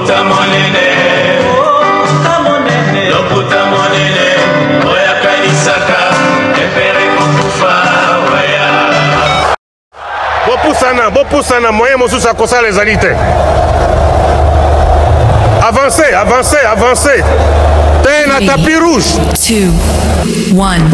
Loputa monene, loputa monene, oya kanisaka, epere kokufa, oya. Bopusana, moyen mosusa kosa les alités. Avancez, avancez, avancez. T'es un tapis rouge. 2, 1.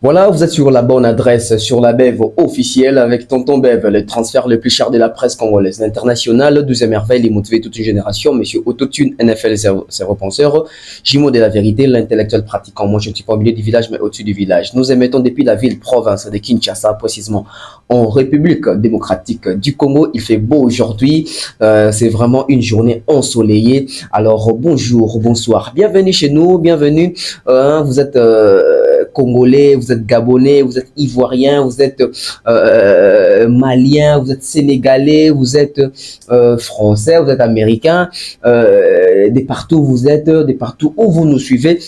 Voilà, vous êtes sur la bonne adresse, sur la Bev officielle avec Tonton Bev, le transfert le plus cher de la presse congolaise. L'international, 12e merveille, il motive toute une génération. Monsieur Autotune, NFL, ses repenseurs. Jimo de la vérité, l'intellectuel pratiquant. Moi, je ne suis pas au milieu du village, mais au-dessus du village. Nous émettons depuis la ville-province de Kinshasa, précisément en République démocratique du Congo. Il fait beau aujourd'hui. C'est vraiment une journée ensoleillée. Alors, bonjour, bonsoir. Bienvenue chez nous, bienvenue. Vous êtes Congolais, vous êtes Gabonais, vous êtes Ivoirien, vous êtes Malien, vous êtes Sénégalais, vous êtes Français, vous êtes Américain, de partout où vous êtes, de partout où vous nous suivez.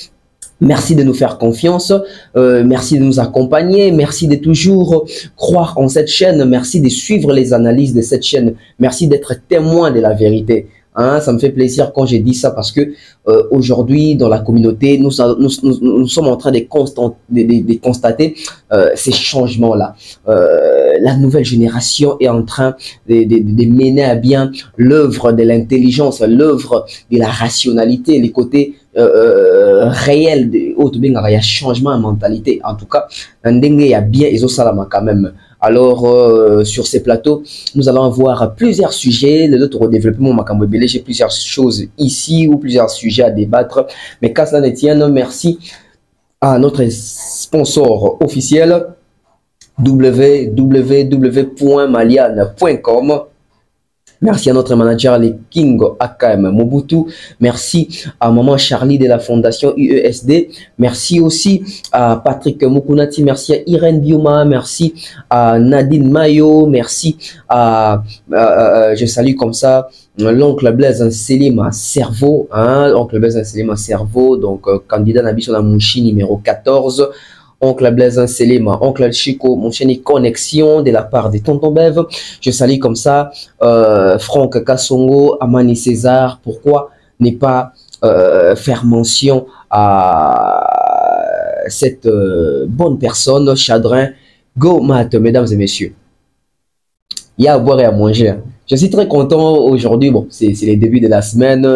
Merci de nous faire confiance, merci de nous accompagner, merci de toujours croire en cette chaîne, merci de suivre les analyses de cette chaîne, merci d'être témoin de la vérité. Hein, ça me fait plaisir quand j'ai dit ça parce que aujourd'hui dans la communauté nous sommes en train de constater ces changements-là. La nouvelle génération est en train de mener à bien l'œuvre de l'intelligence, l'œuvre de la rationalité, les côtés réels de changement de mentalité. En tout cas, il y a bien et quand même. Alors, sur ces plateaux, nous allons avoir plusieurs sujets. Le autre développement, j'ai plusieurs choses ici ou plusieurs sujets à débattre. Mais qu'à cela ne tienne, merci à notre sponsor officiel www.maliane.com. Merci à notre manager, les King AKM Mobutu. Merci à maman Charlie de la fondation UESD. Merci aussi à Patrick Mukunati. Merci à Irène Bioma. Merci à Nadine Mayo. Merci à, je salue comme ça, l'oncle Blaise Selima Cerveau. Hein, l'oncle Blaise Selima Cerveau, donc candidat Nabi sur la Mouchi numéro 14. Oncle Blaise Selema, Oncle Chico, mon chaîne connexion de la part de Tonton Bev. Je salue comme ça Franck Kassongo, Amani César. Pourquoi ne pas faire mention à cette bonne personne, Chadrin Go Mat, mesdames et messieurs. Il y a à boire et à manger. Je suis très content aujourd'hui. Bon, c'est les débuts de la semaine.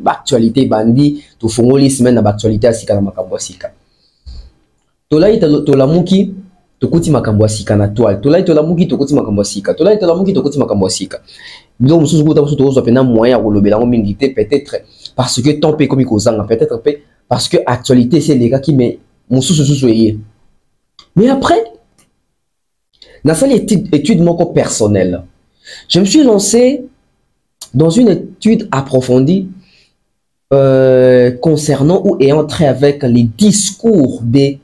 Actualité bandi. Tout fongoli semaine d'actualité à Sika Makamboasika. Tolai tolamuki tokuti makamboasika na toile. Tolai tolamuki tokuti makamboasika. Tolai tolamuki tokuti makamboasika. Donc mususu kuta mususu tozo pena moyen ya kolobela ngomingité peut-être parce que tant pe komi kozanga, peut-être parce que actualité c'est les gars qui met mususu susu. Mais après dans cette étude mon personnelle, je me suis lancé dans une étude approfondie concernant ou ayant trait avec les discours des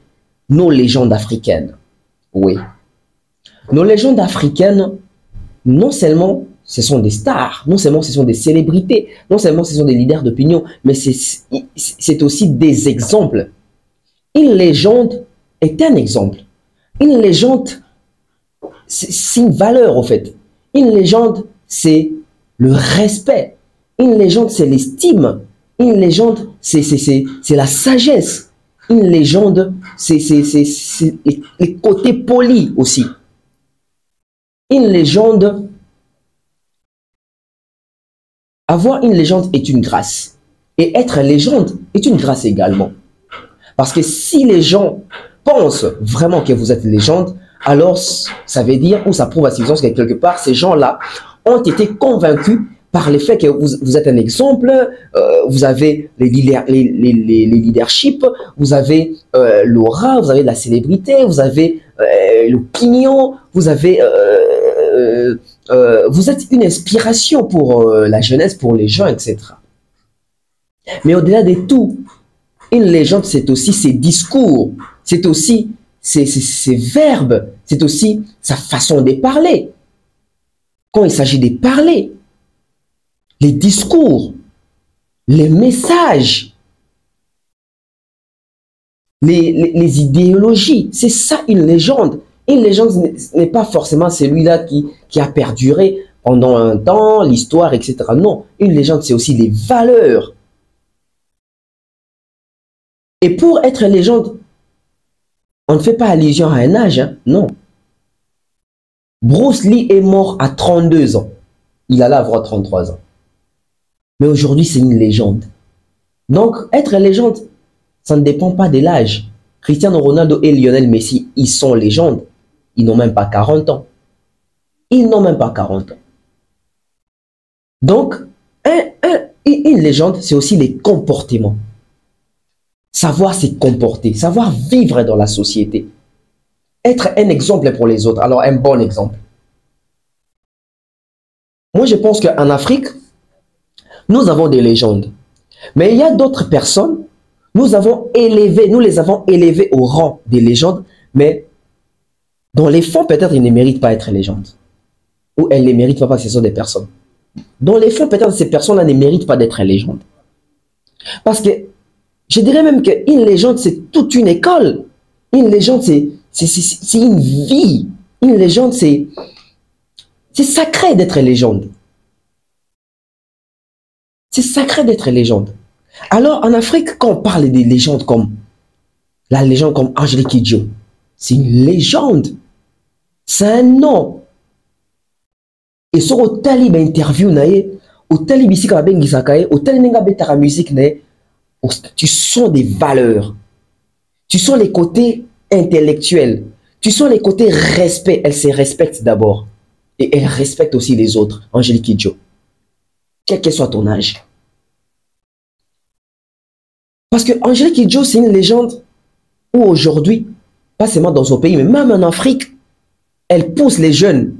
nos légendes africaines. Oui. Nos légendes africaines, non seulement ce sont des stars, non seulement ce sont des célébrités, non seulement ce sont des leaders d'opinion, mais c'est aussi des exemples. Une légende est un exemple. Une légende, c'est une valeur, en fait. Une légende, c'est le respect. Une légende, c'est l'estime. Une légende, c'est la sagesse. Une légende, c'est les côtés polis aussi. Une légende, avoir une légende est une grâce. Et être légende est une grâce également. Parce que si les gens pensent vraiment que vous êtes légende, alors ça veut dire, ou ça prouve à suffisance que quelque part, ces gens-là ont été convaincus par le fait que vous êtes un exemple, vous avez les leaderships, vous avez l'aura, vous avez la célébrité, vous avez l'opinion, vous avez, vous êtes une inspiration pour la jeunesse, pour les gens, etc. Mais au-delà de tout, une légende, c'est aussi ses discours, c'est aussi ses verbes, c'est aussi sa façon de parler. Quand il s'agit de parler, les discours, les messages, les idéologies, c'est ça une légende. Une légende n'est pas forcément celui-là qui a perduré pendant un temps, l'histoire, etc. Non, une légende, c'est aussi des valeurs. Et pour être légende, on ne fait pas allusion à un âge, hein, non. Bruce Lee est mort à 32 ans. Il allait avoir 33 ans. Mais aujourd'hui, c'est une légende. Donc, être légende, ça ne dépend pas de l'âge. Cristiano Ronaldo et Lionel Messi, ils sont légendes. Ils n'ont même pas 40 ans. Ils n'ont même pas 40 ans. Donc, une légende, c'est aussi les comportements. Savoir se comporter, savoir vivre dans la société. Être un exemple pour les autres. Alors, un bon exemple. Moi, je pense qu'en Afrique, nous avons des légendes. Mais il y a d'autres personnes, nous les avons élevées au rang des légendes, mais dans les fonds, peut-être, ils ne méritent pas d'être légendes. Ou elles ne méritent pas parce que ce sont des personnes. Dans les fonds, peut-être, ces personnes-là ne méritent pas d'être légendes. Parce que, je dirais même qu'une légende, c'est toute une école. Une légende, c'est une vie. Une légende, c'est sacré d'être légende. C'est sacré d'être légende. Alors, en Afrique, quand on parle des légendes comme la légende comme Angélique Kidjo, c'est une légende. C'est un nom. Et sur le talib interview, au talib ici, au talib la musique, tu sens des valeurs. Tu sens les côtés intellectuels. Tu sens les côtés respect. Elle se respecte d'abord. Et elle respecte aussi les autres. Angélique Kidjo. Quel que soit ton âge. Parce que Angélique Kidjo, c'est une légende où aujourd'hui, pas seulement dans son pays, mais même en Afrique, elle pousse les jeunes.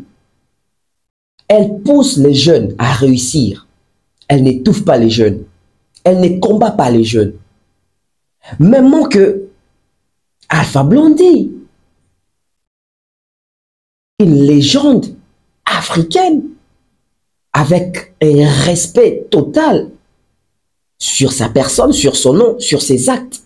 Elle pousse les jeunes à réussir. Elle n'étouffe pas les jeunes. Elle ne combat pas les jeunes. Même que Alpha Blondy, une légende africaine, avec un respect total sur sa personne, sur son nom, sur ses actes.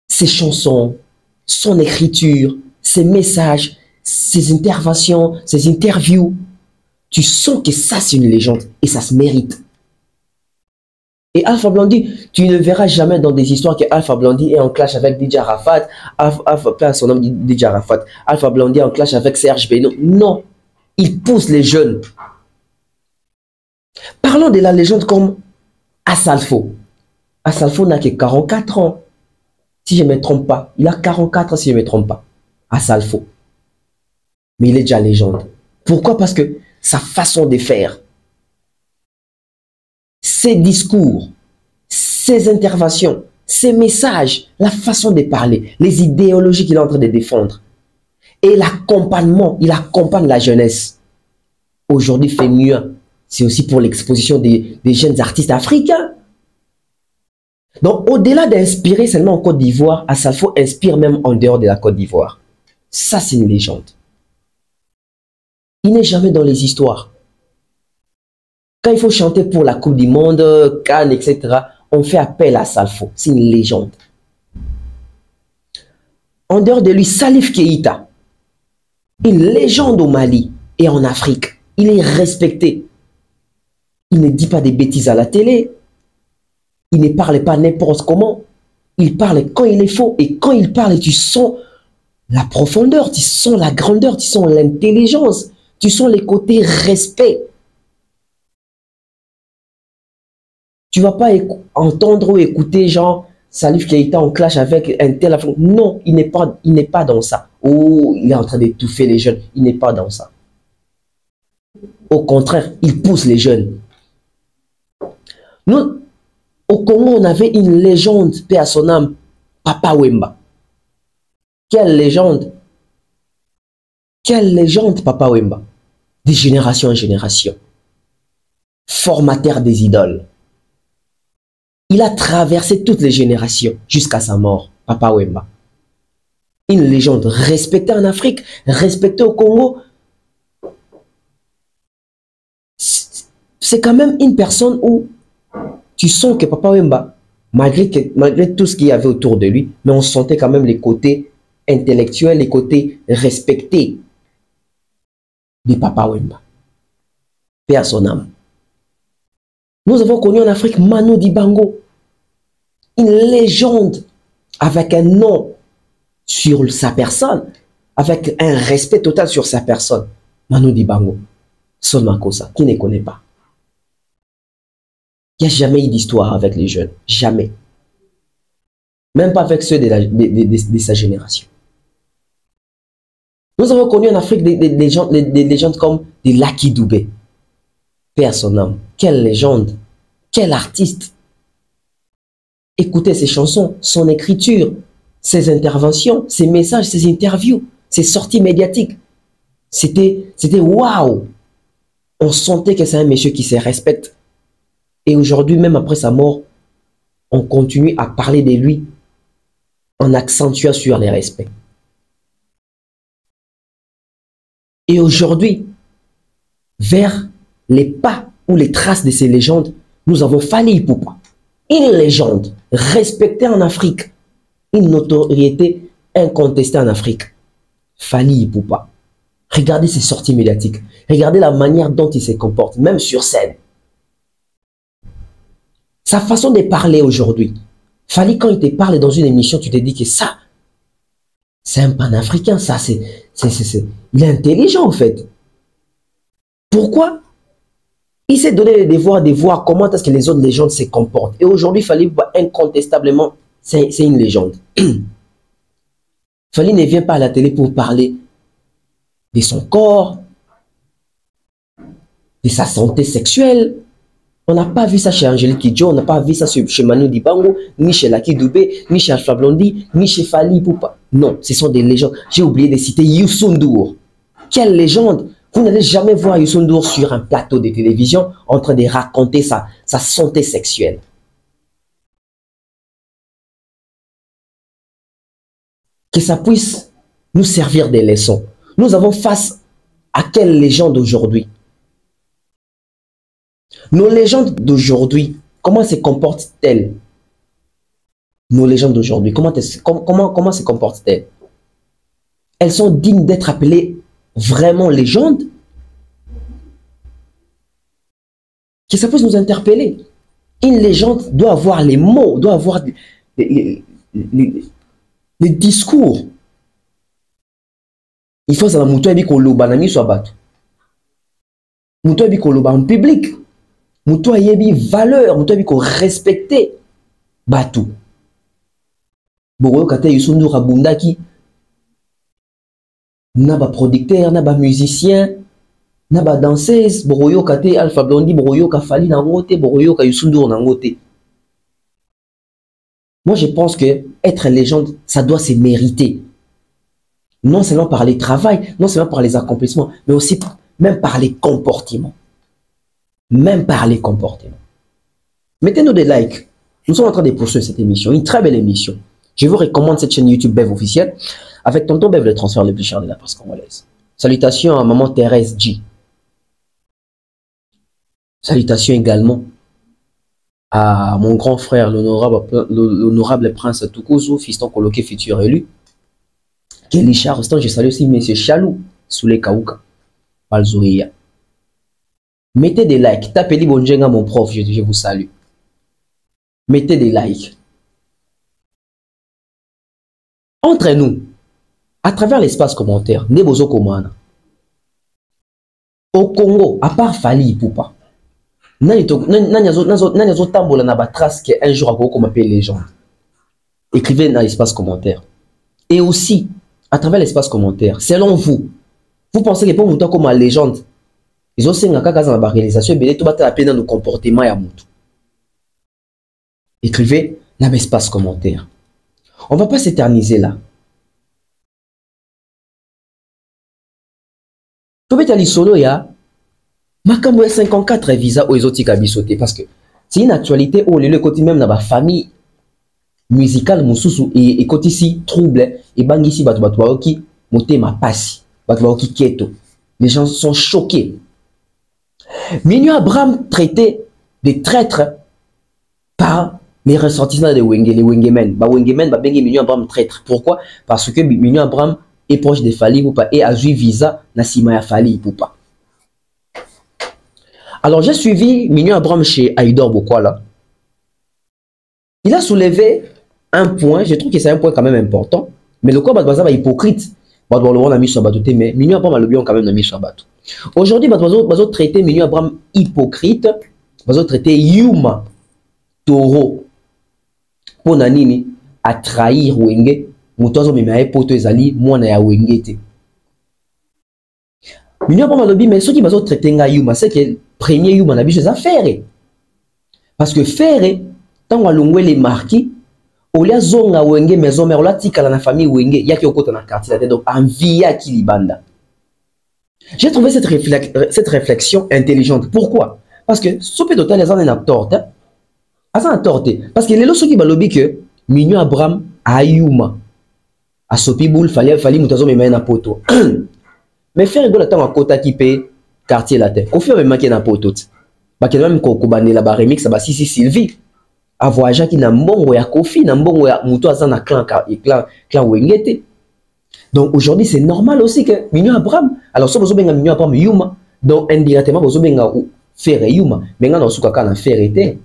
Ses chansons, son écriture, ses messages, ses interventions, ses interviews. Tu sens que ça, c'est une légende et ça se mérite. Et Alpha Blondy, tu ne verras jamais dans des histoires que Alpha Blondy est en clash avec DJ Arafat, son nom DJ Arafat, Alpha Blondy est en clash avec Serge Beno. Non, il pousse les jeunes. Parlons de la légende comme Asalfo. Asalfo n'a que 44 ans, si je ne me trompe pas. Il a 44 ans, si je ne me trompe pas. Asalfo. Mais il est déjà légende. Pourquoi? Parce que sa façon de faire, ses discours, ses interventions, ses messages, la façon de parler, les idéologies qu'il est en train de défendre et l'accompagnement, il accompagne la jeunesse. Aujourd'hui, fait mieux. C'est aussi pour l'exposition des jeunes artistes africains. Donc, au-delà d'inspirer seulement en Côte d'Ivoire, Asalfo inspire même en dehors de la Côte d'Ivoire. Ça, c'est une légende. Il n'est jamais dans les histoires. Quand il faut chanter pour la Coupe du Monde, Cannes, etc., on fait appel à Asalfo. C'est une légende. En dehors de lui, Salif Keïta, une légende au Mali et en Afrique. Il est respecté. Il ne dit pas des bêtises à la télé. Il ne parle pas n'importe comment. Il parle quand il est faux. Et quand il parle, tu sens la profondeur, tu sens la grandeur, tu sens l'intelligence, tu sens les côtés respect. Tu ne vas pas entendre ou écouter genre Salif Keïta en clash avec un tel. Non, il n'est pas dans ça. Oh, il est en train d'étouffer les jeunes. Il n'est pas dans ça. Au contraire, il pousse les jeunes. Nous, au Congo, on avait une légende, paix à son âme, Papa Wemba. Quelle légende! Quelle légende, Papa Wemba! De génération en génération. Formateur des idoles. Il a traversé toutes les générations jusqu'à sa mort, Papa Wemba. Une légende respectée en Afrique, respectée au Congo. C'est quand même une personne où tu sens que Papa Wemba, malgré tout ce qu'il y avait autour de lui, mais on sentait quand même les côtés intellectuels, les côtés respectés. de Papa Wemba. Paix à son âme. Nous avons connu en Afrique Manu Dibango, une légende avec un nom sur sa personne, avec un respect total sur sa personne. Manu Dibango, Son Makossa, qui ne connaît pas. Il n'y a jamais eu d'histoire avec les jeunes, jamais. Même pas avec ceux de sa génération. Nous avons connu en Afrique des légendes comme des Lucky Dubé. Paix à son âme. Quelle légende, quel artiste. Écoutez ses chansons, son écriture, ses interventions, ses messages, ses interviews, ses sorties médiatiques. C'était waouh. On sentait que c'est un monsieur qui se respecte. Et aujourd'hui, même après sa mort, on continue à parler de lui en accentuant sur les respects. Et aujourd'hui, vers les pas ou les traces de ces légendes, nous avons Fally Ipupa, une légende respectée en Afrique, une notoriété incontestée en Afrique. Fally Ipupa. Regardez ses sorties médiatiques, regardez la manière dont il se comporte, même sur scène. Sa façon de parler aujourd'hui. Fally, quand il te parle dans une émission, tu te dis que ça, c'est un panafricain, ça, il est intelligent en fait. Pourquoi? Il s'est donné le devoir de voir comment est-ce que les autres légendes se comportent. Et aujourd'hui, Fally, incontestablement, c'est une légende. Fally ne vient pas à la télé pour parler de son corps, de sa santé sexuelle. On n'a pas vu ça chez Angélique Kidjo, on n'a pas vu ça chez Manu Dibango, ni chez Lucky Dubé, ni chez Alpha Blondy, ni chez Fally Ipupa. Non, ce sont des légendes. J'ai oublié de citer Youssou N'Dour. Quelle légende! Vous n'allez jamais voir Youssou N'Dour sur un plateau de télévision en train de raconter sa santé sexuelle. Que ça puisse nous servir des leçons. Nous avons face à quelle légende aujourd'hui? Nos légendes d'aujourd'hui, comment se comportent-elles? Nos légendes d'aujourd'hui, comment se comportent-elles? Elles sont dignes d'être appelées vraiment légendes? Que ça puisse nous interpeller. Une légende doit avoir les mots, doit avoir les discours. Il faut que la mouton ait koloba soit battu. Mouton ait koloba en public. Mouton ait valeur, mouton ait respecté battu. Boroyo kate Youssou N'Dour abundaki. Naba producteur, naba musicien, naba danseuse, Boroyo kate Alpha Blondy, Boroyo ka Fally nangote, Boroyo ka Youssou N'Dour nangote. Moi, je pense que être légende, ça doit se mériter. Non seulement par les travail, non seulement par les accomplissements, mais aussi même par les comportements. Même par les comportements. Mettez-nous des likes. Nous sommes en train de poursuivre cette émission, une très belle émission. Je vous recommande cette chaîne YouTube Bev officielle avec Tonton Bev, le transfert le plus cher de la presse congolaise. Salutations à maman Thérèse G. Salutations également à mon grand frère, l'honorable prince Tukuzu, fiston coloqué futur élu. Kelly Charleston, je salue aussi M. Chalou, Soule Kaouka, Balzouria. Mettez des likes, tapez les bonjenga mon prof, je vous salue. Mettez des likes. Entre nous, à travers l'espace commentaire, Nebozo Komana. Au Congo, à part Fally Ipupa, Nanyazo Tambola n'a pas trace qu'un jour à Congo qu'on m'appelle les gens. Écrivez dans l'espace commentaire. Et aussi, à travers l'espace commentaire, selon vous, vous pensez que pour nous comme la légende, ils ont signé la réalisation, mais tout va peine dans nos comportements à Moutou. Écrivez dans l'espace commentaire. On ne va pas s'éterniser là. Peut-être à solo ya Makambo 54 visa aux exotiques bisoté parce que c'est une actualité où le côté même dans la famille musicale mususu et côté ici trouble et bang ici batu qui monter ma passe batu qui keto. Les gens sont choqués. Mignon Abraham traité des traîtres par les ressortissants de Wenge, les Wengemen. Wengemen, Mignon Abraham traître. Pourquoi? Parce que Mignon Abraham est proche de Fally Ipupa et a eu visa na sima ya Fally Ipupa. Alors j'ai suivi Mignon Abraham chez Aïdor Bokwala. Il a soulevé un point, je trouve que c'est un point quand même important, mais le quoi est hypocrite. On a mis sur bateau, mais Mignon Abraham a le bien quand même mis sur bateau. Aujourd'hui, on traiter Mignon Abraham hypocrite, on traiter Yuma Toro pour nanini à trahir Wenge, mutozo mimaya poto ezali mwana ya Wenge te. Mignon Abraham a le bien, mais ceux qui vont traiter Yuma, c'est que premier Yuma n'a pas faire. Parce que faire, tant qu'on a les marquis, au lieu zonga Wenge maison mère, la tika la famille Wenge, yaki okota na quartier la donc envie à Kilibanda. J'ai trouvé cette réflexion intelligente. Pourquoi? Parce que ce peut total les gens ont tort. Asa torté parce que les lots qui balobi que Mignon Abraham Ayuma a sopi boule fallait mutazo me na poto. Mais faire rigolo tant à kota qui paye quartier la terre. Au fur et à mesure na poto. Ba que même ko kubane la ba remix ba si Sylvie. A voyager qui na mbongo ya Kofi na mbongo ya muto asa na clan Wengete. Donc aujourd'hui c'est normal aussi que Mignon Abraham alors so bozo benga Mignon Abraham Yuma donc indirectement bozo benga faire Yuma mais nga na suka kana faire été.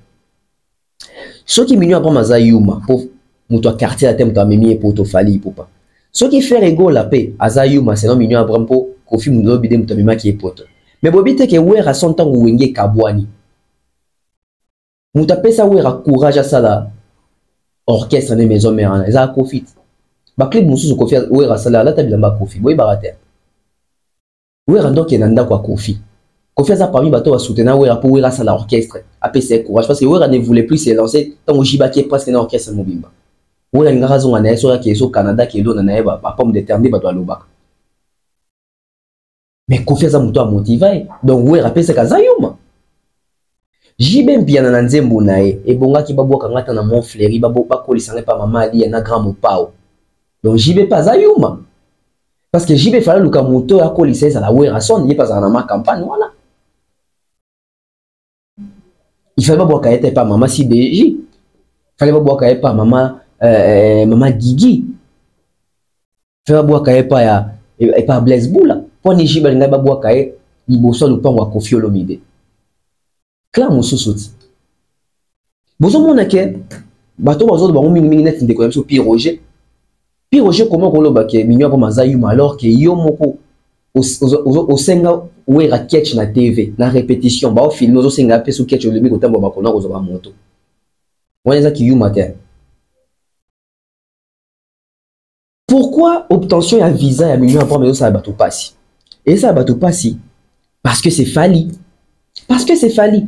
Ce qui Mignon Abraham aza Yuma pour muto quartier la terre muto amemi poto Fally Ipupa. Ce qui fait ego la paix aza Yuma c'est non Mignon Abraham pour Kofi muto bide muto amemi ki poto. Mais bobite ke wera son temps Wenge kabwani. Muto pesa wera courage à ça là orchestre ne maison mère eza Kofi. Ba clip mususu Kofi wera ça là la tabila ba Kofi boy barate. Wera donc enanda kwa Kofi. Kofi a parmi bateau à soutenir Wera pour Wera ça l'orchestre. Après c'est courage parce que Wera ne voulait plus se lancer tant au Jiba qui est presque un orchestre mobimba. Wera nga raison na eso qui est au Canada qui est là na ba pomme de terre ba to aloba. Mais Kofi a muto a motivé donc Wera pesa kazayuma. Jibe mpiana na nzembo na e bonga ki baboka ngata na mon fleri ba kolisa pa mama ali na grand mopao. Donc Jibe pas ayuma. Parce que Jibe fallait luka moto ya kolisa ça la Wera son il pas dans ma campagne voilà. Il fallait pas boire qu'à pas maman CDJ. Il fallait pas boire qu'à pas maman maman Gigi. Il fallait pas boire qu'à pas ya pas Blaise Boula. Pour ni Jibe n'ga pas boire qu'à il bosse le pan wa Koffi Olomide. Claire mususuti. Bozo monake bato bazo ba mingi net ndeko ya so Pi Roger. Pi Roger comment ko loba ke Mignon Abraham azayuma alors que yo moko au senga Wera catch na TV na répétition ba o film ozo senga pe so catch le bi ko tambo ba kona ko zo ba moto. Wana ki yuma te. Pourquoi obtention ya visa ya Mignon Abraham ça ba to passi? Et ça ba to passi parce que c'est Fally. Parce que c'est Fally.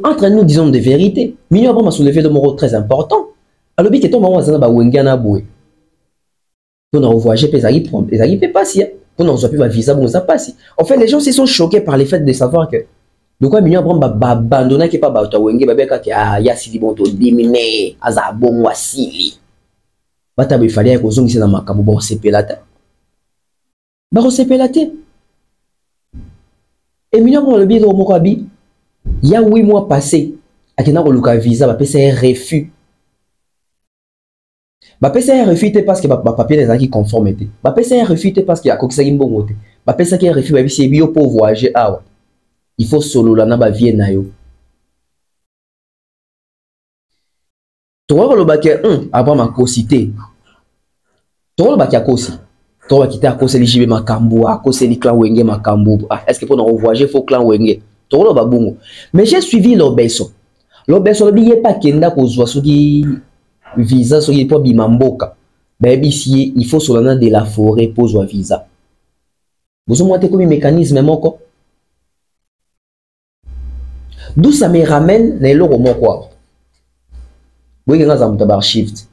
Entre nous disons de vérité, Mignon Abraham a soulevé de mots très important. Alors bi que ton maman zana ba wengana boy. Pour nous voyager pe ezali pe passi. Pour nous avoir visa bon ça passe. En fait les gens se sont choqués par le fait de savoir que de quoi Mignon Abraham ba abandonner que pas ba to wenge ba beka que ya sili bon to diminer aza bon wasili. Bata be fallait ko zongi na makambo ba sepelata. Ba sepelate. Et Mignon Abraham le bien au mokabi il y a 8 mois passés akena ko luka visa ba pesa refus. Ba pesa refusé parce que ba papier les qui conformité. Ba pesa refusé parce qu'il y a kokisa kimbongo te. Ba pesa qui refusé ba bisi bio pour voyager awa. Il faut solo la na ba vie na yo. Toi le baké avant ma cosité. Toi le baké a kosi. Toi qui ta kosi lijibe makambo, a kosi li clan Wenge makambo. Est-ce que pour nous voyager faut clan Wenge? Toi le babongo. Mais j'ai suivi l'obeso. L'obeso le billet pas kenda ko zwa soki visa soki po bimamboka. Baby si il faut solana de la forêt pour jouer visa. Vous avez comme mécanisme moko. D'où ça me ramène na eloko moko. Vous voyez nga za shift.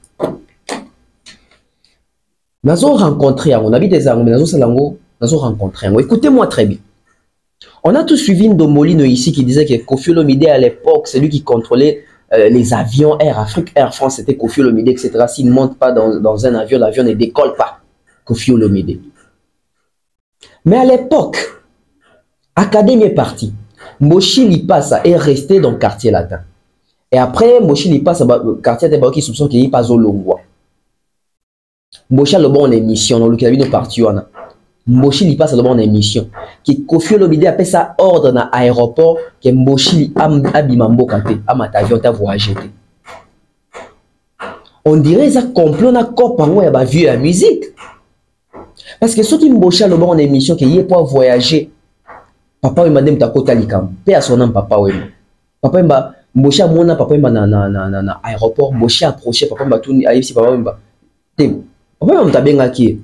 Nazo rencontrer on habite des armes nazo salango nazo rencontrer. Écoutez-moi très bien. On a tous suivi Ndomolino ici qui disait que Koffi Olomide à l'époque c'est lui qui contrôlait les avions Air Afrique, Air France, c'était Koffi Olomide, etc. S'il ne monte pas dans un avion, l'avion ne décolle pas. Koffi Olomide. Mais à l'époque, Académie est parti. Moshi Lipasa est resté dans le quartier latin. Et après, Moshi Lipasa, quartier de qui soupçonne qu'il n'y a pas au Longwa. Mbocha le bon émission dans lequel nous partions. Mbochi li passe le bon émission. Qui Kofi Olomide appelle ça ordre dans aéroport que Mbochi abimambo kate amatavion ta voyager. On dirait ça complot na copango ya ba vieux la musique. Parce que ceux qui Mbocha le bon émission qui y est pour voyager. Papa oui madame ta kota likam. Pe à son nom papa oui. Papa mba Mbocha mona papa mba na aéroport Mbocha approché papa mba tout ayi si papa mba. Tem. Papa mba tabenga ki.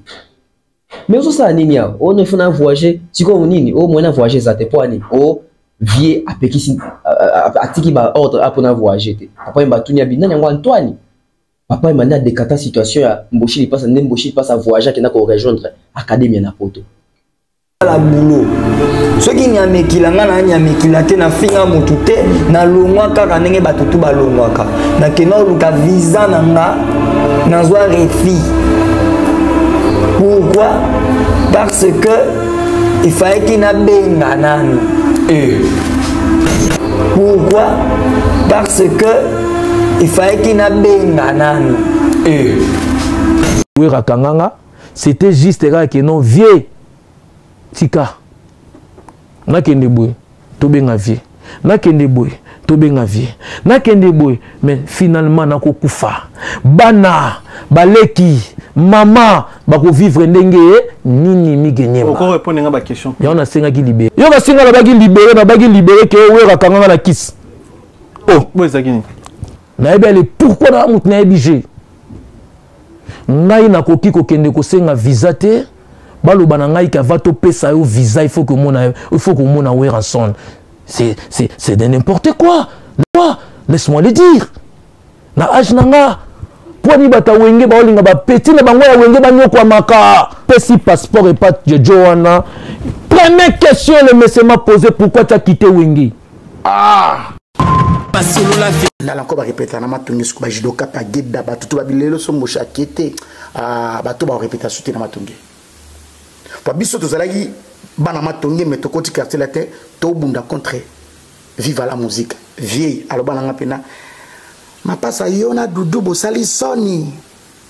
Mais aussi ça nini ya on ne faut pas voyager si comme nini au moins voyager ça te poani au vieux apekisi atiki ba ordre pour na voyager te papa mba tunya bina nyango Antoine papa mba na décata situation ya Mbochi passe à voyager qui na ko rejoindre académie na poto la boulot ceux qui nyamekila nga na nyamekila te na finga mutu te na longwa kaka ndenge batutu balongwaka na kena luka visa na nga na zwa refi. Pourquoi? Parce que il fallait qu'il n'a pas. Pourquoi? Parce que il fallait qu'il n'a pas. Oui, Rakanganga, c'était juste que non vieux. Tika. Na kende boy, to benga vieux. Na kende boy, to benga vieux. Na kende boy, mais finalement na ko kufa. Bana, baleki. Maman, bako vivre ndenge nini mi gagner. Pourquoi répondre à ma question? Il y en a 5 qui libéré. Il y a 5 qui libéré que ouais rakanga la kiss. Oh, où est-ce que na ebele pourquoi na mut na ebije? Ngai na koki ko kende ko senga visa te. Balo bana ngai ka va to pesa yo visa il faut que mon ouais rançon. C'est de n'importe quoi. Laisse-moi le dire. Na âge nanga Pwani bata wenge ba olinga ba petit na bango ya wenge ba nyoko maka pesi passeport et pas de Joanna. Première question le monsieur m'a posé pourquoi tu as quitté wenge. Ah. Là encore ba répéter na matongi sku ba jidoka pa geda ba tutu ba bilelo so mosha kete ba to ba répéter sauter na matongi. Pa biso to zalaki bana matongi mais to koti quartier la terre to bunda contre vive la musique vieille aloba na pena. Ma pasa yona dudu bo sali soni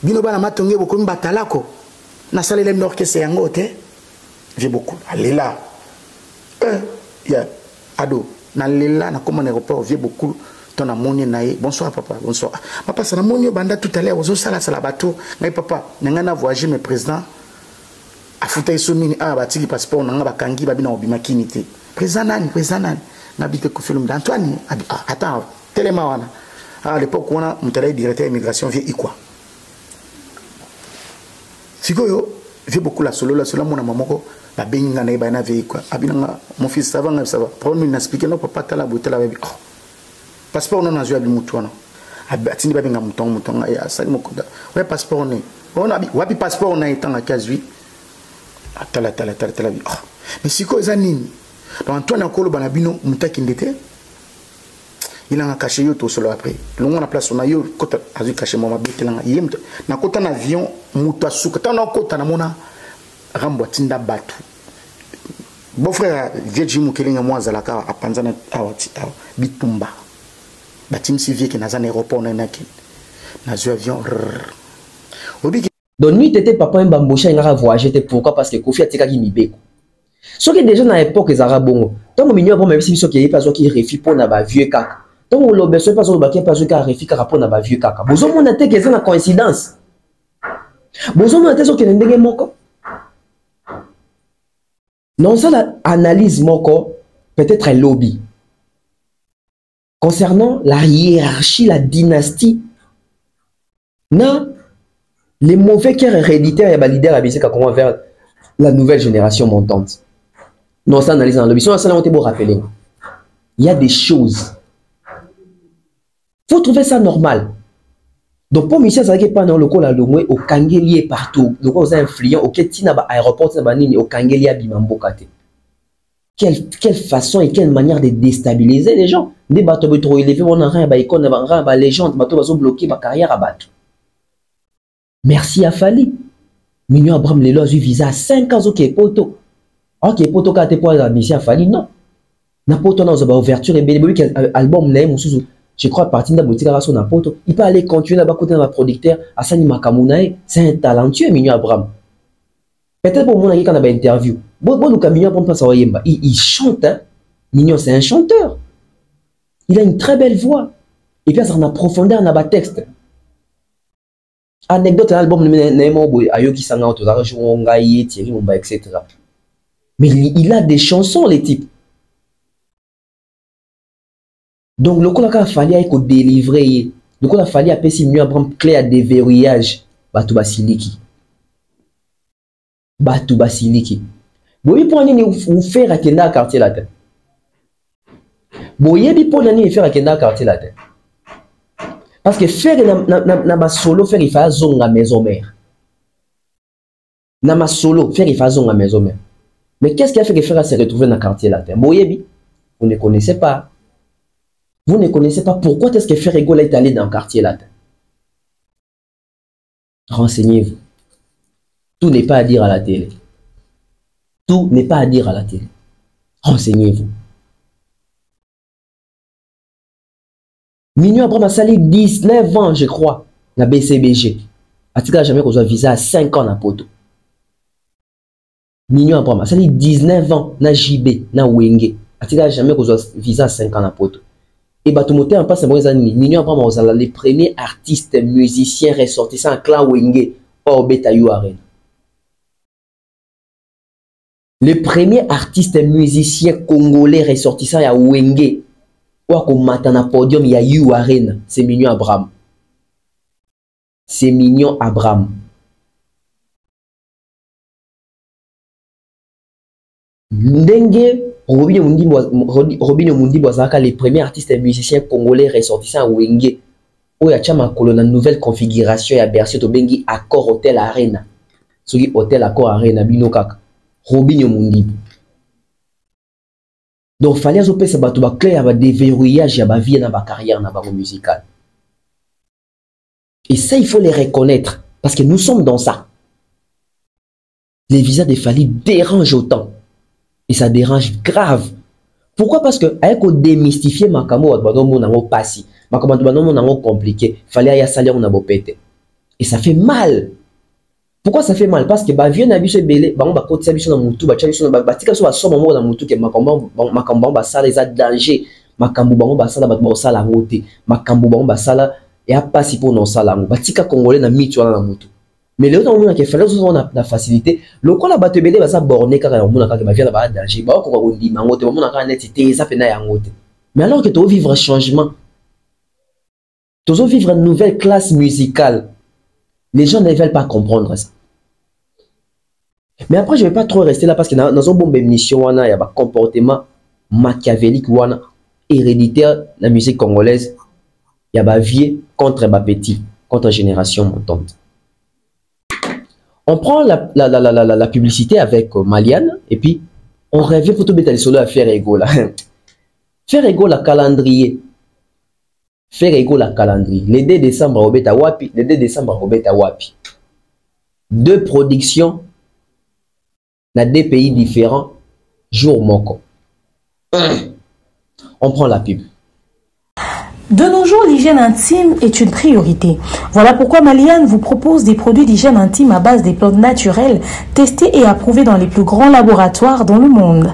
bino bana matonge boko mbatalako na sali le orchestre yango te j'ai beaucoup alela ya ado na lela na comme aéroport j'ai beaucoup ton amoni nae bonsoir papa bonsoir ma pasa na moni banda tout à l'heure ozo sala bateau ngai papa nanga voyager mes président afuta isomini batiki passeport nanga bakangi babina obima kinité président nani na bité ko film d'Antoine attends tellement wana. À l'époque, on a un directeur d'immigration vient quoi? Si vous avez beaucoup la solo, mon maman, la béninga n'est pas une quoi. Mon fils, ça va, ça va. Pour nous, expliquer non, papa, t'as la beauté là, baby. Passeport, on a joué à Bimoutouna. Atini babinga mouton, et à ça, mon coup. Ouais, passeport, on est. On a wapi passeport, on a été en 15-8. Tala. Mais si vous avez donc Antoine Akolo Banabino, Moutakindete. Il a caché yo tout solo après. Longo na place on a yo kota azu caché mama betelanga yem na kota na avion muta suka tana kota na mona rambo tinda batu. Bon frère Vieji Mukelinga Mwazalaka a panzana awati bitumba. Batim civil qui na zan aéroport na naki. Na zu avion. Donc nuit était papa Mbambocha ngara voyager pourquoi parce que Kofi atika ki mibeko. Ce qui déjà na époque les arabongo. Tant que minyo bon même si qui pas qui refi pour na ba vieux kaka. Donc, on ne peut pas dire que tu as un vieux caca. Vous avez une coïncidence. Vous avez une moko. Non, ça l'analyse moko peut-être un lobby. Concernant la hiérarchie, la dynastie, non, les mauvais cœurs héréditaires et leader abusé comment vers la nouvelle génération montante. Non, ça analyse dans le lobby. Ça, on peut vous rappeler. Il y a des choses. Faut trouver ça normal. Donc pour monsieur ça qui pas dans le col à l'omwe au Kangeli partout. Donc on est influent au Ketina ba aéroport ça ba nini au Kangeli à Bimambokate. Quelle façon et quelle manière de déstabiliser les gens. Des bateaux trop élevés on a rien ba icône ba légende bateau va bloquer ba carrière à bateau. Merci à Fali. Mignon Abraham Lelo a eu visa à 5 ans au Kepoto. OK poto ka te pour la mission à Fali non. Na poto na za ba ouverture et bébé album na mususu je crois, à partir de la boutique, il peut aller continuer là-bas côté dans producteur, Asani Makamunae, c'est un talentueux, Mignon Abraham. Peut-être pour moi, quand on a une interview, il chante, hein. Mignon, c'est un chanteur. Il a une très belle voix. Et puis, ça en a profondeur dans le texte. Anecdote, l'album, etc. Mais il a des chansons, les types. Donc, le coup, il a fallu délivrer. Le coup, il a fallu appeler mieux Abraham clé à déverrouillage. Batou Basiliki. Batou Basiliki. Boye pour aller vous faire à Kenda quartier là. Boye pour aller faire à Kenda quartier là. Parce que faire na solo faire il faut zonga maison mère. Na ma solo faire il faut zonga maison mère. Mais qu'est-ce qui a fait que faire se retrouver dans le quartier là? Boye vous ne connaissez pas. Vous ne connaissez pas pourquoi est-ce que Ferrego est allé dans le quartier là. Renseignez-vous. Tout n'est pas à dire à la télé. Tout n'est pas à dire à la télé. Renseignez-vous. Mignon Abraham a sali 19 ans, je crois, na BCBG. A-t-il jamais qu'on soit visa à 5 ans na poto. Mignon Abraham a sali 19 ans na JB, na Wenge. A-t-il jamais qu'on soit visa à 5 ans na poto. Et bah tout le monde en passe à années. Mignon Abraham a les premiers artistes musiciens ressortissants en clan Wenge hors Betayou Arena. Le premier artiste musicien congolais ressortissant à Wenge ou à Matana Podium, il y a You Arena. C'est Mignon Abraham. C'est Mignon Abraham. Ndenge Robinho Mundi Boazaka, les premiers artistes musiciens congolais ressortissants à Wenge. Où il y a une nouvelle configuration. Il y a Bercy Tobengi Accor Hotel Arena. Celui Hotel Accor Arena, Binokaka. Robinho Mundi. Donc, il fallait que ça soit clair, il déverrouillage, il vie dans ma carrière, dans ma musicale. Et ça, il faut les reconnaître. Parce que nous sommes dans ça. Les visas des Fally dérangent autant. Et ça dérange grave. Pourquoi? Parce que, avec démystifier ma camo, on a passé. Ma camo, on a compliqué. Il fallait y salir, on a pété. Et ça fait mal. Pourquoi ça fait mal? Parce que bah vieux nabi se belé, bah on va côté ça dans mutu, bah tchabi sur bah tika so so moment dans mutu que makambo ba sala les a danger, makambo ba on ba sala ba sala ngote, makambo ba on ba sala et a pas si pour non sala ngo, bah tika congolais na mitu na mutu. Mais le temps on a que fallait on a la facilité, le ko la ba te belé ba ça borné car on a ka ba vient ba danger, bah ko ba ndi ngote, on a ka net té ça fait na ya ngote. Mais alors que tu vivre un changement, tu vivre une nouvelle classe musicale. Les gens ne veulent pas comprendre ça. Mais après, je ne vais pas trop rester là parce que dans une bonne émission, il y a un comportement machiavélique, héréditaire de la musique congolaise. Il y a un vieux contre un petit, contre génération montante. On prend la publicité avec Maliane et puis on revient pour tout mettre les solos à faire égaux là. Faire égaux la calendrier. Faire égaux la calendrier. Le 2 décembre, Robert Wapi. Le 2 décembre, Robert Wapi. Deux productions dans deux pays différents. Jour moko. On prend la pub. De nos jours, l'hygiène intime est une priorité. Voilà pourquoi Maliane vous propose des produits d'hygiène intime à base des plantes naturelles testés et approuvés dans les plus grands laboratoires dans le monde.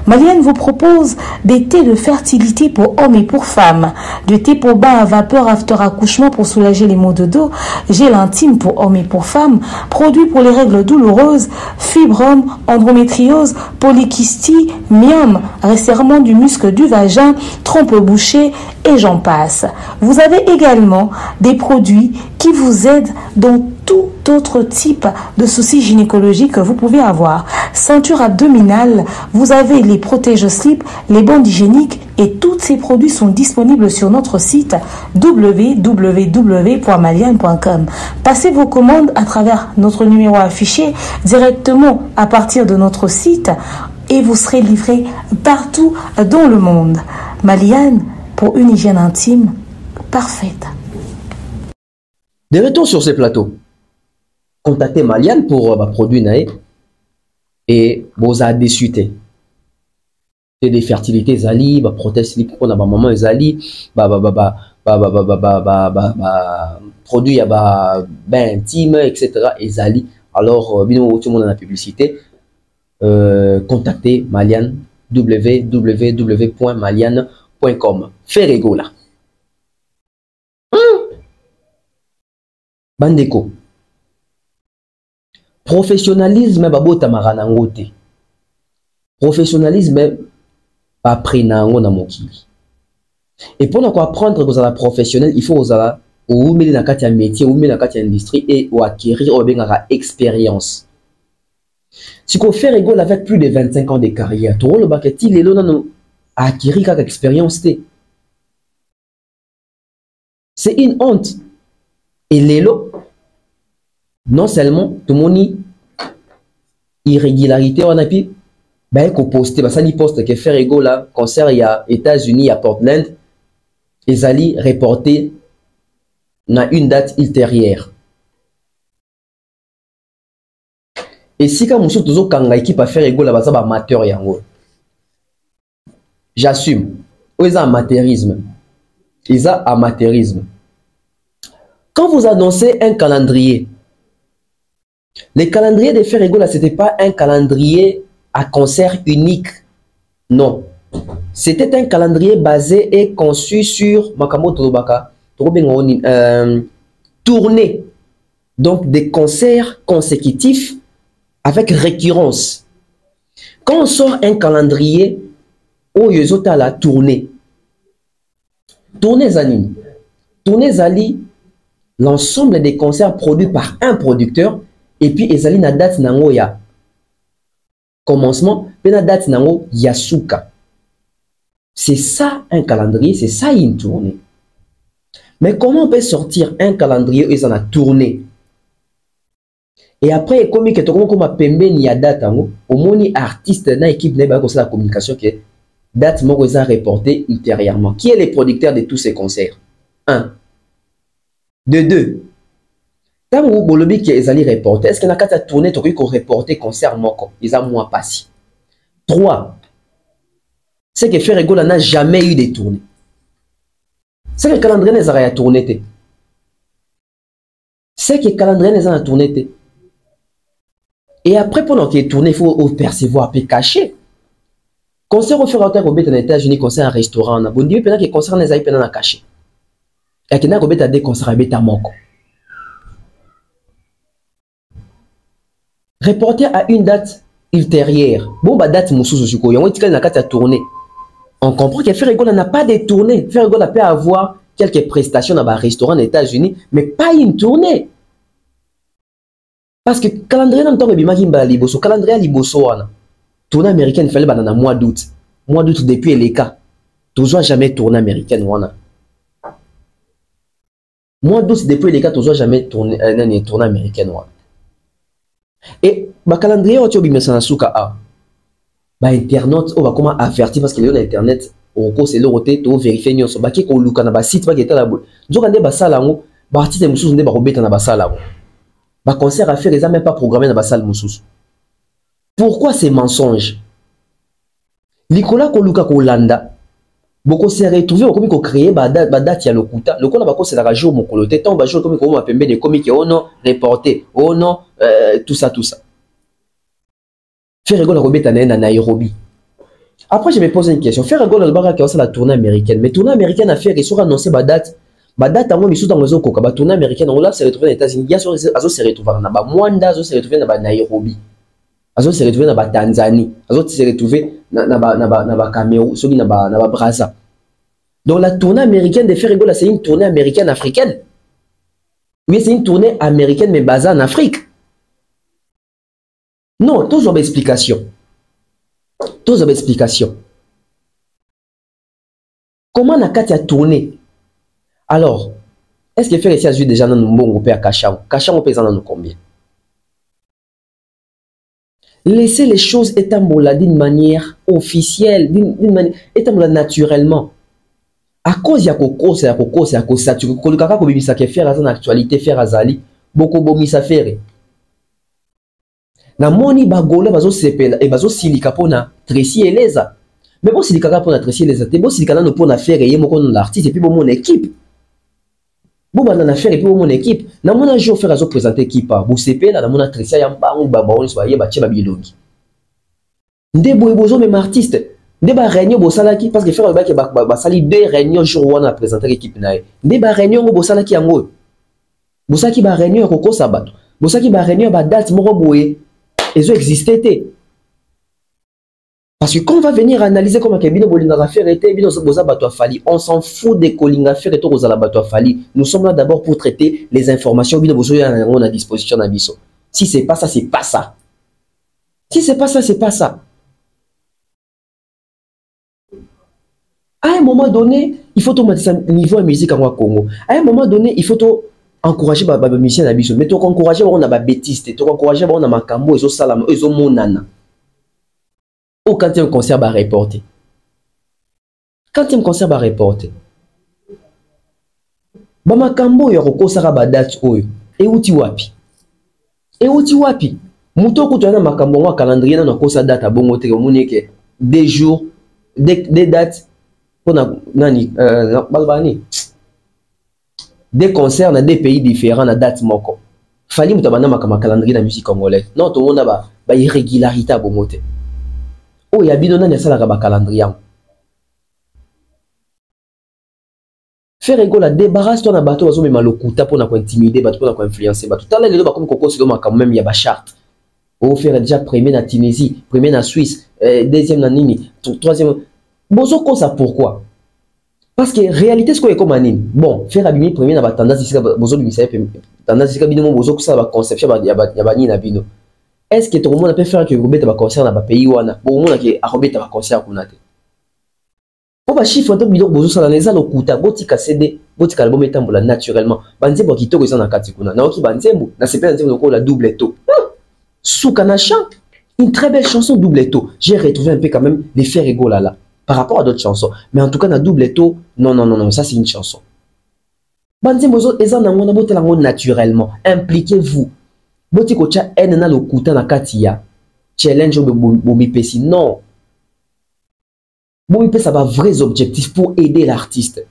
Maliane vous propose des thés de fertilité pour hommes et pour femmes, du thé pour bain à vapeur after accouchement pour soulager les maux de dos, gel intime pour hommes et pour femmes, produits pour les règles douloureuses, fibrome, endométriose, polykystie, myome, resserrement du muscle du vagin, trompe bouchée et j'en passe. Vous avez également des produits qui vous aident dans tout autre type de soucis gynécologiques que vous pouvez avoir. Ceinture abdominale, vous avez les protège-slip, les bandes hygiéniques et tous ces produits sont disponibles sur notre site www.maliane.com. Passez vos commandes à travers notre numéro affiché directement à partir de notre site et vous serez livré partout dans le monde. Maliane, pour une hygiène intime parfaite. De retour sur ces plateaux, contactez Maliane pour produire nae et vous a déçu. des fertilités zali, ba prothèse libre pour na ba maman zali, produit ya ba bain intime, etc. Ezali. Alors, bino tout le monde dans la publicité. Contactez Maliane, www.maliane.com. Ferrego là. Bandeko. Professionnalisme babota maranangote. Professionnalisme pas pris na mokili. Et pour apprendre que vous êtes professionnel, il faut vous aller au métier, au industrie et ou acquérir ou bien expérience. Si vous faites rigole avec plus de 25 ans de carrière, tout le baquet il est là à acquérir quelque expérience. C'est une honte. Et l'élo, non seulement tout le monde irrégularité on a pu ben qu'on poste ça ni poste que faire ego là concert il y a États-Unis à Portland ils allaient reporter na une date ultérieure et si comme nous toujours quand l'équipe à faire ego là ça va amateur yango j'assume ils ont amateurisme quand vous annoncez un calendrier. Le calendrier de Ferrego là, c'était pas un calendrier à concert unique. Non. C'était un calendrier basé et conçu sur tournée. Donc des concerts consécutifs avec récurrence. Quand on sort un calendrier, on y a la tournée. Tournée Zani. Tournée Zali, l'ensemble des concerts produits par un producteur. Et puis, ezali na date nango ya commencement, puis na date nango yasuka. C'est ça un calendrier, c'est ça une tournée. Mais comment on peut sortir un calendrier où ils en a tourné? Et après, comme que comme pembe ni ya date nango, au moni artiste na équipe na ba ko la communication que date moko ils a reporté ultérieurement. Qui est le producteur de tous ces concerts? 1. De 2. Quand vous avez dit qu'ils allaient reporter, est-ce qu'il y a une tournée qui a reporté concert moko? Ils ont moins passé. 3. C'est que Ferrego n'a jamais eu de tournée. C'est que le calendrier n'est pas tourné. C'est que le calendrier n'est pas tourné. Et après, pendant qu'il est tourné, il faut percevoir, puis cacher. Concert au Ferrego aux États-Unis, concert à restaurant, on dit que le concert n'est pas caché. Et qu'il y a des concerts à moko. Reporter à une date ultérieure. Bon, bah, date moussous aussi, il y a une tournée. On comprend que Ferrego n'a pas de tournée. Ferrego peut avoir quelques prestations dans un restaurant aux États-Unis, mais pas une tournée. Parce que le calendrier n'a pas de calendrier liboso. Tournée américaine, il fallait dans le mois d'août. Mois d'août, depuis les cas. Toujours jamais tournée américaine. Mois d'août, depuis les cas, toujours jamais tournée américaine. Et le calendrier, on va internaute, on va comment avertir parce qu'il y a l'internet, on va c'est l'oroté, on va vérifier nous sur baki qu'on look na site pas qui est là bas. Donc on est bas ça là on, artiste de musus on est bas robet na bas ça là on. Bah concert à faire ils ont même pas programmé na bas salle musus. Pourquoi ces mensonges? Nicolas Koluka Kolanda, beaucoup s'est retrouvé comme qu'on créé date ya lokuta. Le Kola bako c'est la jour mon coloté, tant bas jour comme on pembe des comiques oh non reporté, oh non tout ça. Ferrego la robeta na Nairobi. Après je me pose une question. Ferrego la baraka c'est la tournée américaine. Mais tournée américaine a fait ils sont annoncé date à moi misu dans les oko ka tournée américaine on là se retrouver aux États-Unis, ya azo se retrouver na ba Mwanda, azo se retrouver na ba Nairobi. Azo se retrouver na ba Tanzanie, azo se retrouver na ba Cameroun, soki na ba Brazza. Donc la tournée américaine de Ferrego là c'est une tournée américaine africaine. Oui, c'est une tournée américaine mais basée en Afrique. Non, tous ont explication. Comment on a tourné? Alors, est-ce que faire ici déjà dans le bon à Kachang? Kachang pèse dans combien? Laissez les choses étamboula d'une manière officielle, d'une manière étamboula naturellement. À cause de la cause, tu peux le caca comme ça qui faire dans l'actualité, faire azali, beaucoup bomi ça faire. Na moni bagola bazo sepela et bazo silika pona Tracy Eleza. Mais bon, c'est le cas pour apprécier les artistes. Bon, c'est le cas pour faire et l'artiste et puis bon, mon équipe. Bon, bah, dans l'affaire et puis mon équipe. Dans mon jour, faire à présenter équipe. Vous savez, là, dans mon attricia, il y a un baron, on soit y a biologie. Ndé bozo même artiste. Ndé ba réunion bo salaki parce que faire le bac ba sali deux réunions jour on a présenté l'équipe nae. Ndé ba réunion bo salaki yango. Bo saki ba réunion ko sabato. Bo saki ba réunion ba date moko boye. Ezo existé. Parce que quand on va venir analyser comment que bino bolinga affaire était bino boza bato afali, on s'en fout des colinga affaire et to kozala bato afali. Nous sommes là d'abord pour traiter les informations bino bozo ya on a disposition na biso. Si c'est pas ça, c'est pas ça. Si c'est pas ça, c'est pas ça. À un moment donné, il faut mettre un niveau de musique en Congo. À un moment donné, il faut encourager les musiciens à biso. Mais tu encourager on a bêtise, tu encourager on a makambo, ezo salama, ezo monana. Ou quand il y a un concert à reporter. Quand il y a un concert à reporter. Bamakambo yoko sara badate oyo. Et uti wapi. Et uti wapi. Muto kutuana makambo wa calendrier na kosa date à bongo te moneke des jours des dates pour nani balbani. Des concerts dans des pays différents na date moko. Fali mutabana makama calendrier na musique congolaise. Non to mona ba irrégularité à bongo te. Oh, il y a bien un calendrier. Faire égale la débarrasse toi na bateau bazo même lokuta pour na intimider bateau pour na influencer bateau. Tout à l'heure comme Coco c'est quand même il y a ba charte. Oh faire déjà premier na Tunisie, premier na Suisse, deuxième na Nini, troisième. Bozo ko ça pourquoi? Parce que réalité ce qu'on est comme anine. Bon, faire abîmer premier na ba tendance ici bozo bimisa tendance ici bino bozo ko ça ba conception ya ba ni na bino. Est-ce que tout le monde peut faire que Robert va concert dans le pays ou non? Pour le monde qui a Robert va concert pour naté. Pour ba chiffre de biloko bozo sala les alokuta botika CD botika album etambola naturellement. Banzembo kitoko eza na kati kuna. Na oki banzembo na sepe nzembo ko la double to. Soukanacha, une très belle chanson double to. J'ai retrouvé un peu quand même les faire égaux là par rapport à d'autres chansons. Mais en tout cas na double to, non, ça c'est une chanson. Banzembo zo eza na ngona botela ngo naturellement. Impliquez-vous. Boti kocha ene na lokuta na kati ya challenge bomi pesi non bomi pesa ba vrais objectifs pour aider l'artiste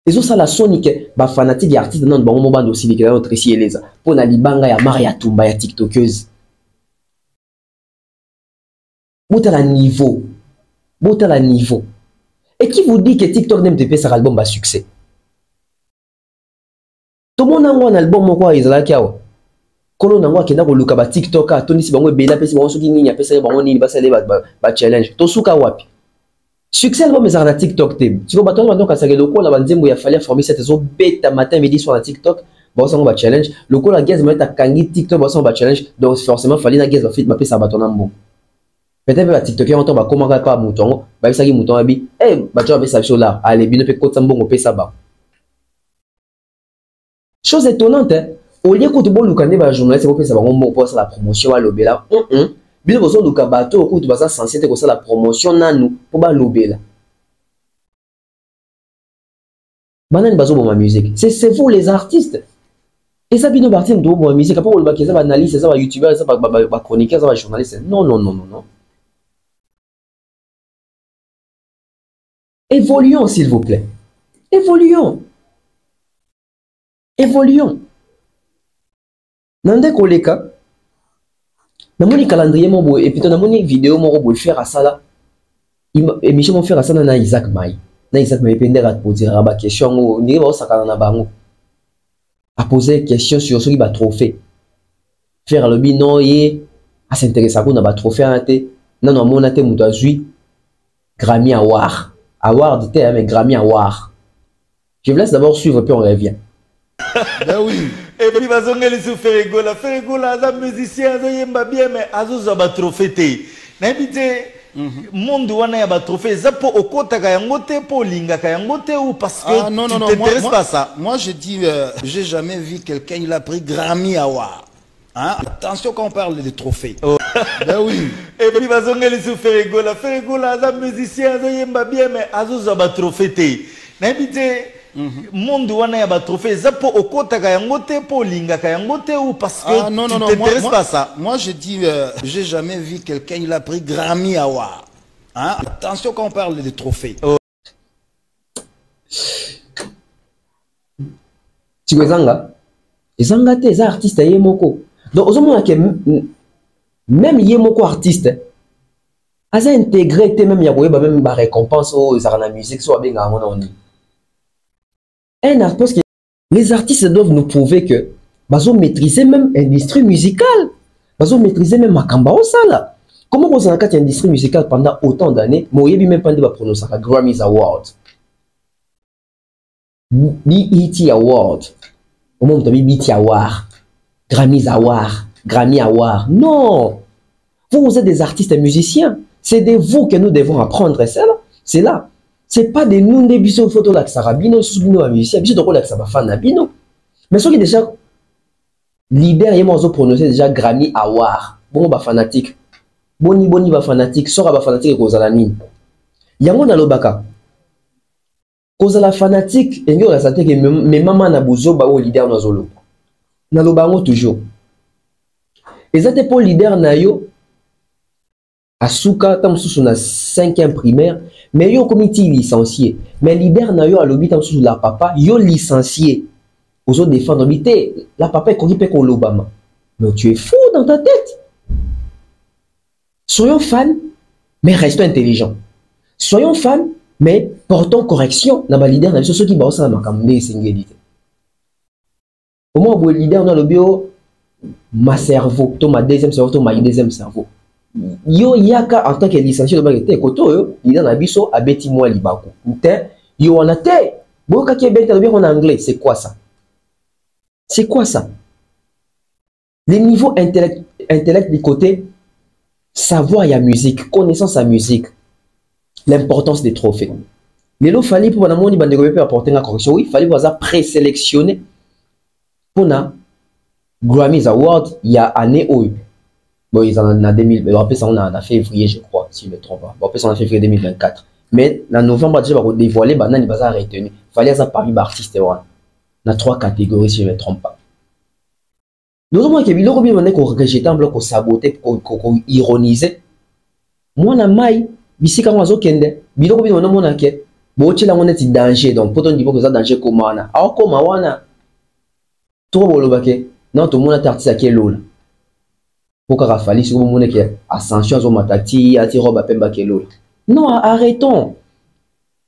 ezo sala sonique ba fanatique ya artiste non bango mobando aussi likela notre ici eleza pour na libanga ya Maria Tumba ya tiktokeuse bota la niveau et qui vous dit que TikTok n'aime te pesa album ba succès tout le monde a un album moko ezala kiawa kolo nangwa kenda ko luka ba TikTok a toni si bango bela pesi bango soki nini apesa bango nini basale ba challenge to suka wapi succès album ezala na TikTok te tiko bato ba donc asake lokola ba nzembo ya fallait former cette zo beta matin midi soir na TikTok ba sango ba challenge lokola gaz meta kangi TikTok ba sango ba challenge donc forcément fallait na gaz ba fit ba pesa bato na mbo peut-être ba TikTok ya onto ba komaka pa mutongo ba bisaki mutongo abi ba to ba pesa biso là allez bino pe kotsa mbongo pesa ba chose étonnante hein? Au lieu que tu bon lukande ba journaliste pour faire bon pour la promotion à lobela bien besoin luka bateau ko tu vas censé te ko la promotion nanu pour ba lobela banane bazo bon ma musique c'est vous les artistes et ça bino parti de bon musique après on le ba ça ba analyse ça ba youtubeur ça ba chroniqueur ça ba journaliste non évoluons s'il vous plaît évoluons Nande koleka namoni calendrier mo boy et puis namoni vidéo mo boy faire à ça là émission mo faire à ça na Isaac Mai pendera pour dire ba question ni ba sakana na bango a poser question sur ce qui va trophée faire le bino et à s'intéresser à na ba trophée ate non mona te muto azui Grammy award te mais Grammy award je vous laisse d'abord suivre puis on revient. Ben oui. Et puis bazongeli sou Ferregola aza musicien azo yemba bien mais azo za ba trophée te. Na bité monde wana ya ba trophée za po okotaka yango te po lingaka yango te ou parce que non, tu t'intéresses pas ça. Moi je dis j'ai jamais vu quelqu'un il a pris Grammy Award. Hein? Attention quand on parle de trophées. Oh. Ben oui. Et puis bazongeli sou Ferregola aza musicien azo yemba bien mais azo za ba trophée te. Na bité monde wana ya ba trophée za po okotaka yango te po lingaka yango te ou parce que tu t'intéresses pas ça. Moi je dis j'ai jamais vu quelqu'un il a pris Grammy Award. Hein? Attention quand on parle des trophées. Tu vois, ezanga te eza artiste yemoko. Donc ozomona que même yemoko artiste aza intégré te même ya koyeba même ba récompense o ezaka na musique so abenga ngona oni. Parce que les artistes doivent nous prouver que bazo maîtriser même l'industrie musicale, bazo maîtriser même makamba o sala. Comment vous en avez industrie musicale pendant autant d'années, mais vous même pas de prononcer la Grammys Award, BET Award, au moment où BET Award, Grammys Award, Grammy Award. Non, vous êtes des artistes et musiciens. C'est de vous que nous devons apprendre. C'est là. C'est pas de nous des bisous photos là que ça rabino, sous-bino à musicien, bisous de quoi là que ça va faire nabino. Mais ceux qui déjà leader, ils m'ont prononcé déjà Grammy Award. Bon, bah fanatique. Boni ba fanatique, sora ba fanatique kozala nini. Yango na lobaka. Kozala fanatique, engo la santé que mes maman na bozo ba o leader na zolo. Na lobango toujours. Ezate pour leader na yo asuka tam susu na 5e primaire, mais yo comité licencié. Mais leader na yo a lobi tam susu la papa, yo licencié. Ozo défendre bité, la papa est corrigé ko l'Obama. Mais tu es fou dans ta tête. Soyons fans, mais restons intelligents. Soyons fans, mais portons correction dans le leader. Ceux qui bossent dans ma campagne, c'est une réalité. Au moins, le leader dans le bio, ma cerveau, ma deuxième cerveau, ma deuxième cerveau. Yo yaka en tant que licencié de bagage, koto yo, leader na biso abeti moi libako. Yo on a te, boka qui est bien en anglais, c'est quoi ça? C'est quoi ça? Les niveaux intellect du côté savoir la musique, connaissance à musique, l'importance des trophées. Mais il fallait pour apporter la correction, oui, il fallait pour présélectionner pour la Grammys Award il y a année où bon ils en ont 2000, mais après ça on a février je crois si je me trompe pas. Bon, après ça on a février 2024. Mais en novembre déjà on dévoiler banane va retenu. Il fallait ça parmi artistes dans 3 catégories si je me trompe pas. Nous avons que biloko bien qu'on rejeter en bloc, qu'on saboter, qu'on ironiser. Moi na mai bisika mazo kende biloko bien on a que bon tu là on est danger donc pour ton niveau que ça danger comment on a alors comment wana trop bolobake non tout le monde a artiste à quel lola pour qu'à rafali si vous monde qui ascension zo matati ati roba pemba kelola non arrêtons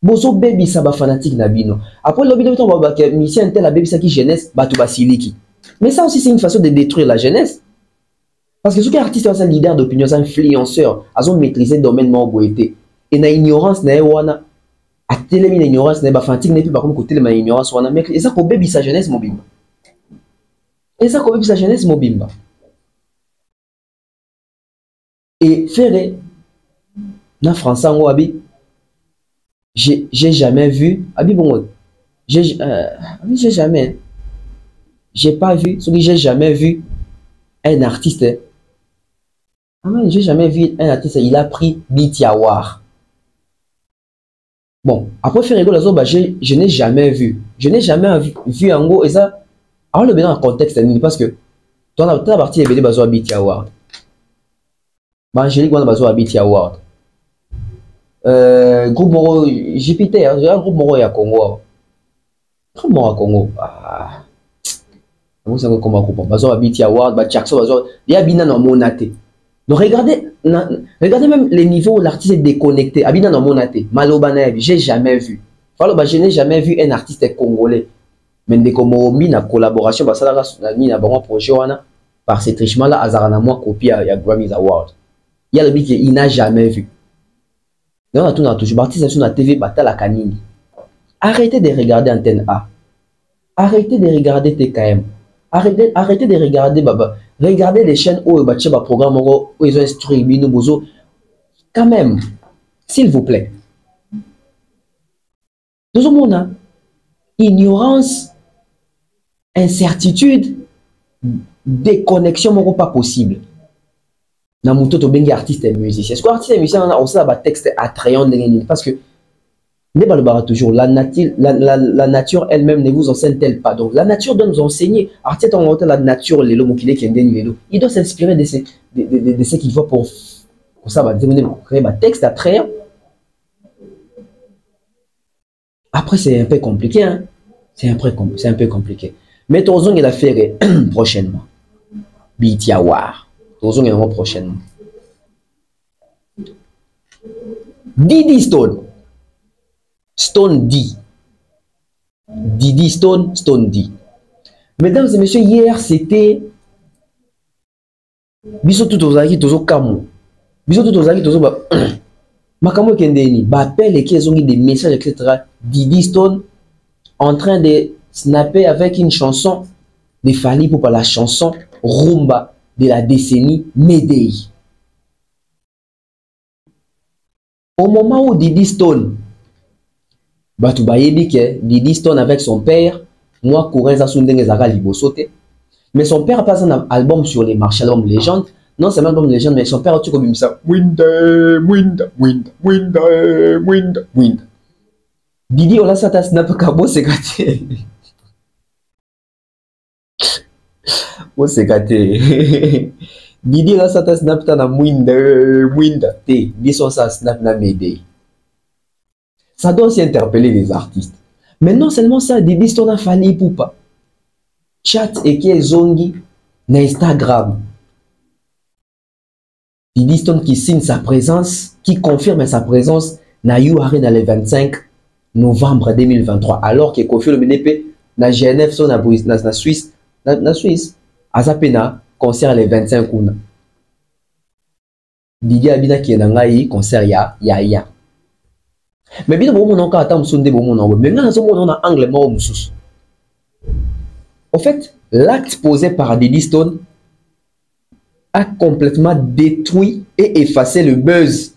bozo baby ça ba fanatique na bino après le bino to ba que mission tel la baby ça qui jeunesse ba to basiliki. Mais ça aussi, c'est une façon de détruire la jeunesse. Parce que ceux qui sont artistes, sont leaders d'opinion, sont influenceurs, ils ont maîtrisé le domaine de l'ignorance. Et dans l'ignorance, il y a à télé, l'ignorance, il y a fanatique, il y a pas comme côté de l'ignorance. Et ça, c'est baby sa jeunesse, mon bimba. Et ça, c'est baby sa jeunesse, mon bimba. Et faire, dans français, j'ai jamais vu, j'ai pas vu, j'ai jamais vu un artiste. J'ai jamais vu un artiste, il a pris BET Award. Bon, après faire rigolo, je n'ai jamais vu. Je n'ai jamais vu en gros, et ça, alors le bien dans le contexte, parce que dans la partie des BD bazo BET Award. Angélique, on a besoin de BET Award. Groupe Moro, Jupiter, un groupe Moro à Congo. Groupe Moro à Congo. Vous savez comment groupe bazo BET Award, Jackson bazo, il y a bina dans mon athée. Donc regardez même les niveaux où l'artiste est déconnecté. Abina dans mon athée, Malobana, j'ai jamais vu. Je n'ai jamais vu un artiste congolais. Mais dès qu'on m'a mis en collaboration, ça a mis un projet par ce trichement là, Azarana moi copie à Grammys Award. Il y a le but qu'il n'a jamais vu. Donc on a toujours l'artiste sur la TV Batala Kanini. Arrêtez de regarder Antenne A. Arrêtez de regarder TKM. Arrêtez de regarder Baba. Regardez les chaînes où ils ont un programme où ils ont instruit Bino Bozo. Quand même, s'il vous plaît. Nous avons ignorance, incertitude, déconnexion, pas possible. Dans mon toto bengi artiste et musicien. Est-ce que artiste et musicien on a aussi un texte attrayant parce que n'est pas le bar toujours la nature elle-même ne vous enseigne-t-elle pas. Donc la nature doit nous enseigner. Artiste on la nature les lots qui est il doit s'inspirer de ce qu'il voit pour Comme ça, va créer un texte à trait. Après, c'est un peu compliqué. Hein? C'est un peu compliqué. Mais Tozong il a fait prochainement. Bitiawar. Tozong il prochainement. Didi Stone. Stone D. Didi Stone, Stone D. Mesdames et messieurs, hier c'était biso tout ozaki tozo kamo. Biso tout ozaki tozo ba makamo kendeni ba appelle et qui ont des messages etc. Didi Stone en train de snapper avec une chanson de Fally Ipupa, la chanson Rumba de la décennie Medei. Au moment où Didi Stone Batu bayebi ke Didi Stone avec son père, moi courais à Sundenge Zara Libosote. Mais son père a passé un album sur les marchés, album légende. Non, c'est un album légende, mais son père a tout comme ça. Winda. Didi, on a ça, snap kabo, c'est gâté. Oh, c'est gâté. Didi, on a ça, snap, t'as na winda. T. Disons ça, snap na Medei. Ça doit aussi interpeller les artistes. Mais non seulement ça, Didi Stone a Fally Ipupa. Chat et qui est zongi na Instagram. Didi Stone qui signe sa présence, qui confirme sa présence na You Arena le 25 novembre 2023. Alors que Kofi Olomide na Genève na Suisse, na Suisse, Azapena concert le 25 kuna. Didi Abina qui est na ngai concert ya. Mais bien bon mon attend sonde bon mon mais là on a angle mort musus. En fait, l'acte posé par Didi Stone a complètement détruit et effacé le buzz.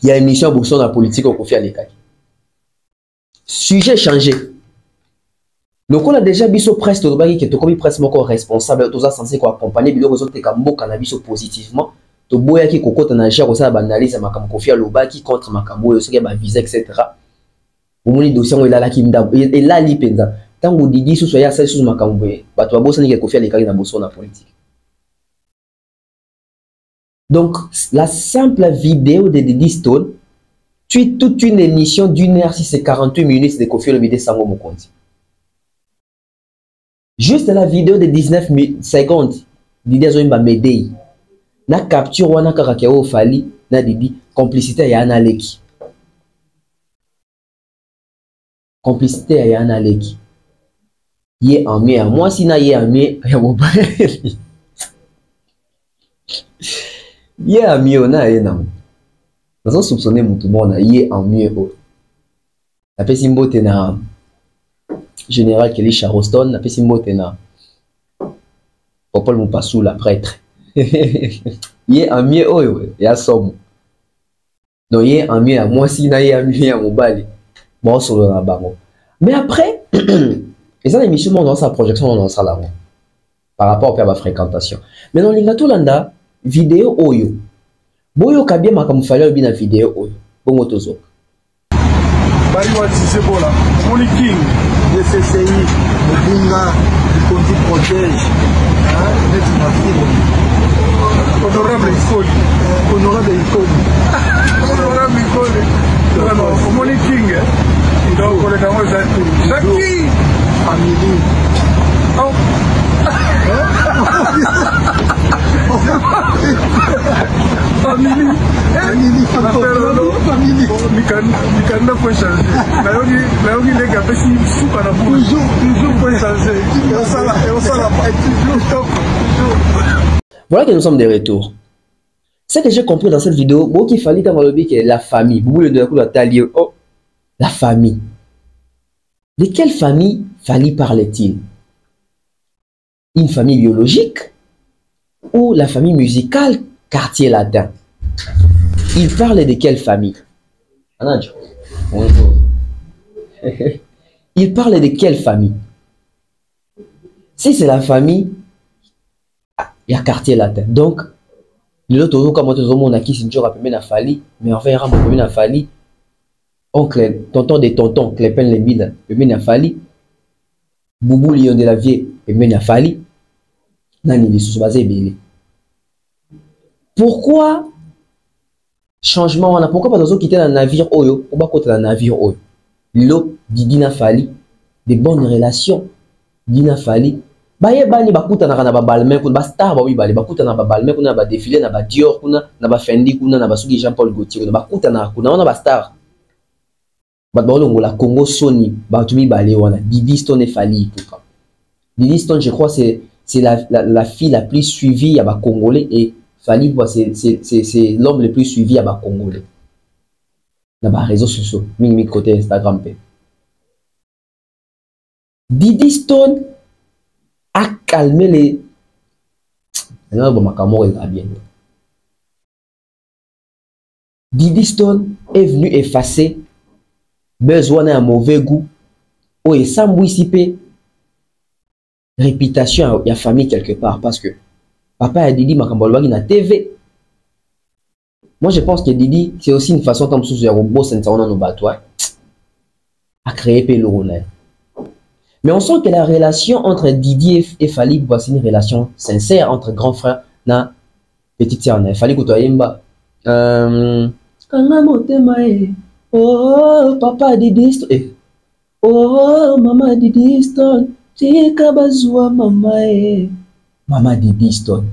Il y a une émission pour la politique au Kofi Alekaki. Sujet changé. Donc on a déjà biso presse to bagi que to comme presse moko responsable to za censé ko accompagner bilo réseau te kambo cannabis positivement. To boya ki kokota na cher ça ba analyse makambo Kofi Alobaki contre makambo yo soki ba visa etc. Omoni dossier il a la kimda et là li penza tango Didi sous soya ça sous makambo ba to bosa ni ke Kofi Alekaki na boso na politique. Donc la simple vidéo de Didi Stone tue toute une émission d'une heure si c'est 48 minutes de Kofi Olomide Sango Mokonzi. Juste la vidéo de 19 secondes Didi Azoimba Medei. Na capture wana kaka ke o Fally na Didi complicité ya Yana Leki. Complicité ya Yana Leki. Ye en mieux moi si na ye en mieux ya mobali. Ye en mieux na ye na. Nous soupçonner mutu mona ye en mieux o. La pesimbo tena général Kelly Charleston, la pesimbo tena Popol Mupasu la prêtre. Yé en mieux oyo ya somme. Donc yé en mieux à moi si na yé en mieux à mobali. Bon solo na bango. Mais après et ça l'émission dans sa projection dans sa là par rapport à ma fréquentation. Mais dans l'ingato landa vidéo oyo. Boyo kabia makamu Fally bina vidéo oyo. Bongo tozo. Bari wa Tshisekela, Moni King, DCCI, Mubinga, Konti protège. Honorable Ikoli. Honorable Ikoli. Honorable Ikoli. Vraiment, Moni King. Donc, on est dans le Jackie. Famille. Oh. Mikanda peut changer. Naomi les gars, si soupe à la bouche. Toujours peut changer. Et on s'en la Voilà que nous sommes de retour. Ce que j'ai compris dans cette vidéo, bon qu'il fallait avoir le que la famille, beaucoup de coup la oh, la famille. De quelle famille Fally parlait-il? Une famille biologique ou la famille musicale quartier latin? Il parle de quelle famille? Bonjour. Il parle de quelle famille? Si c'est la famille, il y a quartier latin. Donc, l'autre comme on a qui s'est toujours appelé na Fally, mais enfin il y a un na Fally. Oncle, tonton de tonton, Clépin les mille, na Fally. Boubou Lion de la Vie, na Fally. Nani les sous basé belé. Pourquoi changement wana pourquoi pas quitter le navire oyo pour pas côté le navire oyo lo Didi na Fally des bonnes relations Dina Fally baye bani bakuta na ba balmain kuna ba star ba wi bale bakuta na ba balmain kuna ba défilé na ba Dior kuna na ba Fendi kuna na ba suki Jean Paul Gaultier kuna bakuta na kuna wana ba star ba bolongo la Congo Sony ba tumi bale wana Didi Stone et Fally pourquoi Didi Stone je crois c'est la fille la plus suivie à ba Congolais et Fally c'est l'homme le plus suivi à bas Congolais. Dans les réseaux sociaux, mi côté Instagram. Didi Stone a calmé les. Didi Stone est venu effacer besoin d'un mauvais goût ou et sans mouissiper réputation à la famille quelque part parce que papa a Didi Makambolwagi na TV. Moi je pense que Didi c'est aussi une façon comme sous robot à créer Pelorona. Mais on sent que la relation entre Didi et Fally c'est une relation sincère entre grand frère na petite sœur. Fally Kutoyemba oh papa Didi Stone oh maman Didi Stone tika bazwa mama Mama Didi Stone.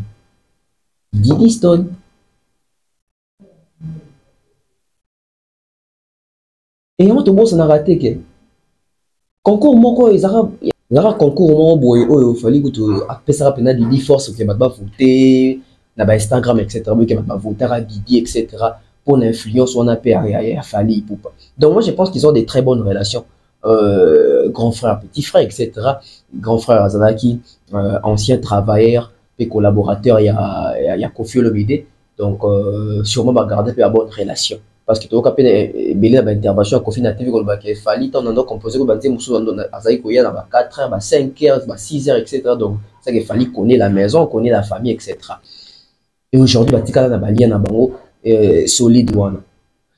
Didi Stone. Et on te bosse na raté que concours moko ezara concours moko boy oyo Fally que tu apesa pena Didi force que ba voter na ba Instagram etc. que ba voter à Didi etc. pour l'influence on a payé à Fally pour pas. Donc moi je pense qu'ils ont des très bonnes relations. Grand frère, petit frère, etc. Grand frère Azanaki, ancien travailleur et collaborateur, il y a Kofi Olomide. Donc, sûrement, va garder une bonne relation. Parce que tu as capé belé d'intervention à Kofi na TV, il fallait tant on a composé que banté musu Azaï Koya dans 4 heures, 5 heures, 6 heures, etc. Donc, ça qu'il fallait connaître la maison, connaître la famille, etc. Et aujourd'hui, batika na balia na bango solide one.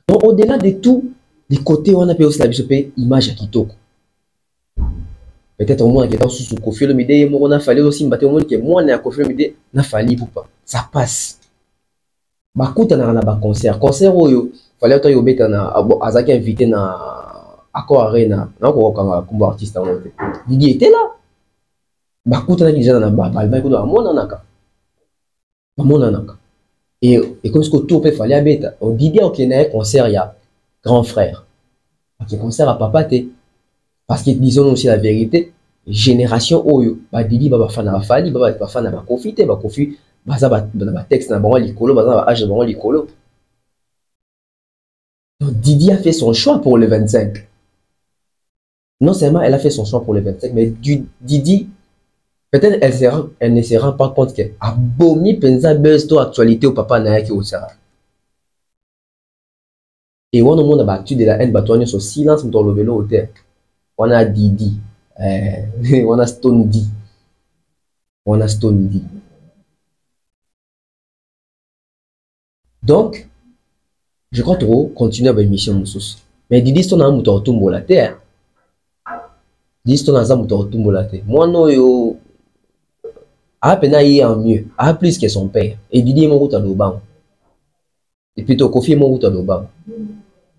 Donc, au-delà de tout, des côtés on a payé aussi la image à Kitoko. Peut-être au moins qu'il y a sous Kofi Olomide, on a fallu aussi me au moins que moi on a Kofi Olomide n'a fallu pour pas. Ça passe. Bakuta na ba concert oyo fallait to yo beta na azaki invité na Accor Arena na ko kanga kumba artiste ngote. Didi était là. Bakuta na déjà na ba balba ko amona naka. Amona naka. Et comme ce que tout peut fallait beta. On Didi au Kenya concert il y a grand frère. Qui concert à papa te. Parce que disons aussi la vérité, génération oyo, ba Didi ba fan na Fally, ba fan na Kofi te, ba Kofi baza ba texte na bango likolo, baza ba âge na bango likolo. Donc Didi a fait son choix pour le 25. Non seulement elle a fait son choix pour le 25, mais Didi peut-être elle ne se rend pas compte que abomi penza buzz to actualité au papa na yaki osara. Et on a battu de la haine batouane sur silence dans le vélo hôtel. On a Didi, on a Stone D, on a Stone D. Donc, je crois trop continuer avec mission Moussous. Mais Didi Stone a mouton tombe la terre. Didi Stone a mouton tombe la terre. Moi non yo, a peine y en mieux, a plus que son père. Et Didi est mon route à l'Obama. Et plutôt Kofi est mon route à l'Obama.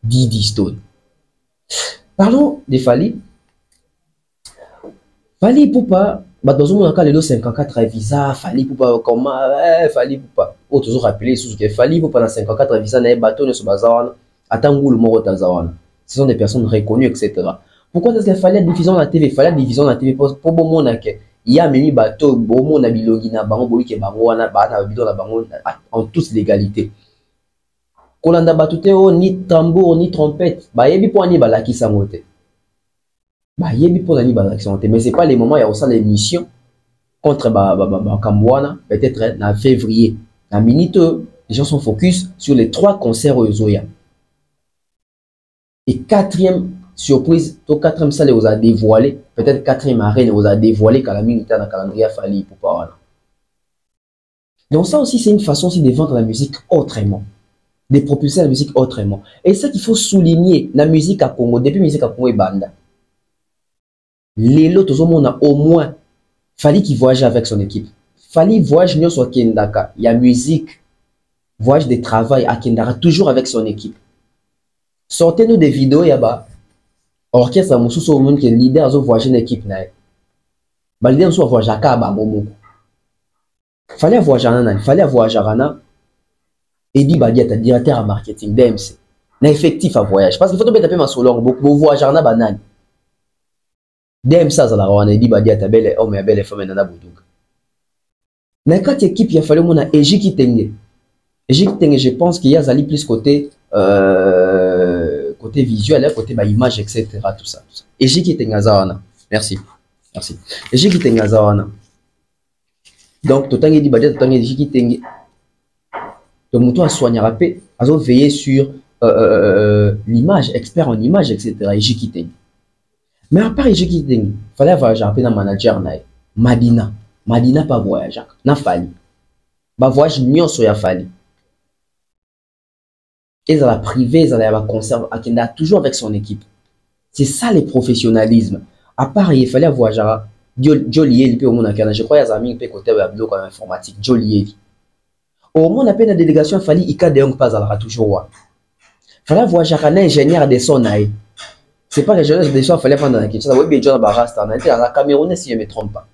Didi Stone. Parlons de Fally. Fally Poupa, on a le 54 visa, Fally Poupa, comment, Fally Poupa. Oh, toujours rappelé, que Fally Poupa dans 54 visa, n'a bateau ne se bazawana, attends le moro tazawana. Ce sont des personnes reconnues, etc. Pourquoi est-ce qu'il fallait la diffusion de la TV? Il fallait la diffusion de la TV pour bon monde. Il y a même bateau, bon monde a bilogi na bango, boli ke bango, na bana bidon na bango, en toute légalité. Kolanda batuteo ni tambour ni trompette, bah yebi pour ani balaki sangote. Bah yebi pour ani balaki sangote, mais c'est pas les moments il y a aussi l'émission contre Kambouana, peut-être en février. La minute, les gens sont focus sur les 3 concerts au Zoya. Et 4e surprise, tout 4e salle vous a dévoilé, peut-être 4e arène vous a dévoilé quand la minute dans le calendrier Fally pour pas. Donc ça aussi c'est une façon aussi de vendre la musique autrement. De propulser la musique autrement. Et ça qu'il faut souligner, la musique à Congo, depuis la musique à Congo et Banda. Les autres, tout le monde a au moins Fally qui voyage avec son équipe. Fally voyage sur Kendaka. Il y a musique. voyage de travail à Kendara, toujours avec son équipe. Sortez-nous des vidéos, yaba. Orchestre à Moussou, au monde qui est leader, à voyager une équipe. Le leader, soit voyager à Kaba, Momo. Fallait voyager à Nana, fallait voyager à Rana. Edi Badiata, directeur à marketing, DMC. Na effectif à voyage. Parce qu'il faut tomber taper ma solong, beaucoup voyager à Nana. DMC, ça, la Rwana, Edi Badiata, belle homme et belle femme, Nana Boudouga. Na quatre équipes, il a fallu mon Ejiki Tenge. Ejiki Tenge, je pense qu'il y a Zali plus côté côté visuel, côté image, etc. Tout ça. Ejiki Tenge Azawana. Merci. Merci. Ejiki Tenge Azawana. Donc, tout Edi Badiata, tout Ejiki Tenge. Donc, mon tour à soigner à paix, à veiller sur l'image, expert en image, etc. Ejiki Tenge. Mais à part Ejiki Tenge, il fallait avoir un manager, Madina. Madina pas voyage, n'a fallu. Bah voyage nyon so ya fallu. Et dans la privée, ils allaient avoir concert, toujours avec son équipe. C'est ça le professionnalisme. À part il fallait voyager, Jolié, il peut au monde je crois qu'il y a des amis qui peuvent côté de comme informatique, Jolié. Au moins, on a peine la délégation, il fallait Ika de pas à la toujours. Il fallait voyager un ingénieur de son aïe. C'est pas l'ingénieur de son, il fallait prendre la question. Ça va bien John Barasta, on était à la Cameroun si je ne me trompe pas.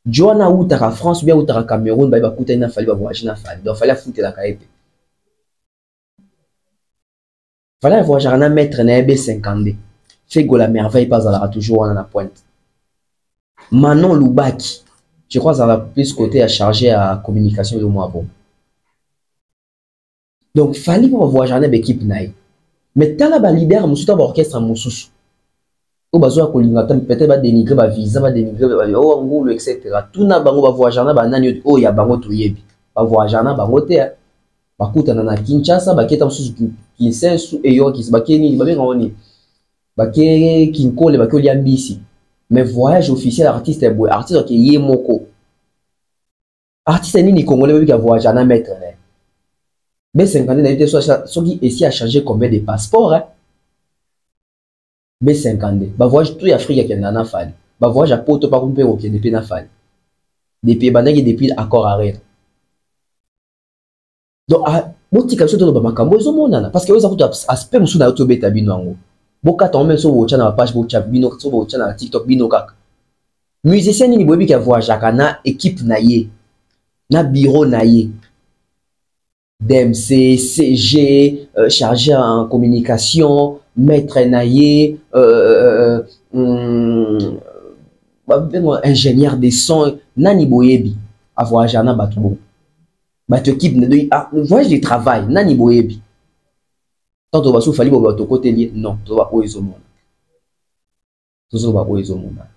Joana ou Tara France ou bien ou Tara Cameroun, bah il va coûter une affaire, il va voyager une affaire. Donc il fallait foutre la caïpe. Il fallait voyager un mètre na B50. Fait que la merveille pas à la toujours à la pointe. Manon Loubaki, je crois que ça va plus côté à charger à communication de moi bon. Donc il fallait pour voyager une équipe naï. Mais tant la leader Moussouta orchestre Moussous. Au besoin peut-être va dénigrer ma visa, va dénigrer oh ngulu etc. Tout na bango va voyager na banani oh ya bango to yebi. Va voyager na bango te. Ba kuta na Kinshasa ba keta mususu Kinsensu eyo ki ba keni ba benga oni. Ba ke Kinkole ba ko liambisi. Mais voyage officiel artiste boy artiste qui yé moko. Artiste nini congolais qui voyager na mettre. B50 na été soit qui ici a changé combien de passeports hein? B50. Bah voyage tout Afrique qui en a fallu. Bah voyage à Porto par contre qui depuis na fallu. Depuis banagi depuis accord arrêt. Donc à motika surtout dans makambo ils ont monana parce que ils ont tout aspect musu na to beta bino ngo. Boka to même so wocha na page bocha bino so wocha na TikTok bino kaka. Musicien ni bobi qui voyage na équipe na ye. Na bureau na ye. DMC, CG, chargé en communication, maître naïe, ingénieur des sons, nani boyebi, à voyager na batoubo. Bat équipe ne voyage de travail, nani boyebi. Tant on va sous fali boba to côté lié, non, to va oizomona. To va oizomona.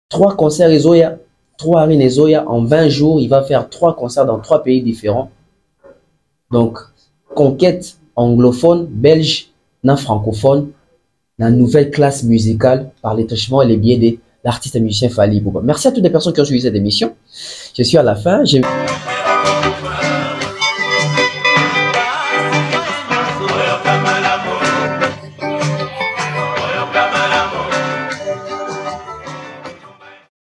3 concerts Ezoya. 3 arènes Ezoya en 20 jours, il va faire 3 concerts dans 3 pays différents. Donc, conquête anglophone, belge, na francophone, la nouvelle classe musicale par les touchements et les biais de l'artiste et musicien Fally Ipupa. Merci à toutes les personnes qui ont suivi cette émission. Je suis à la fin.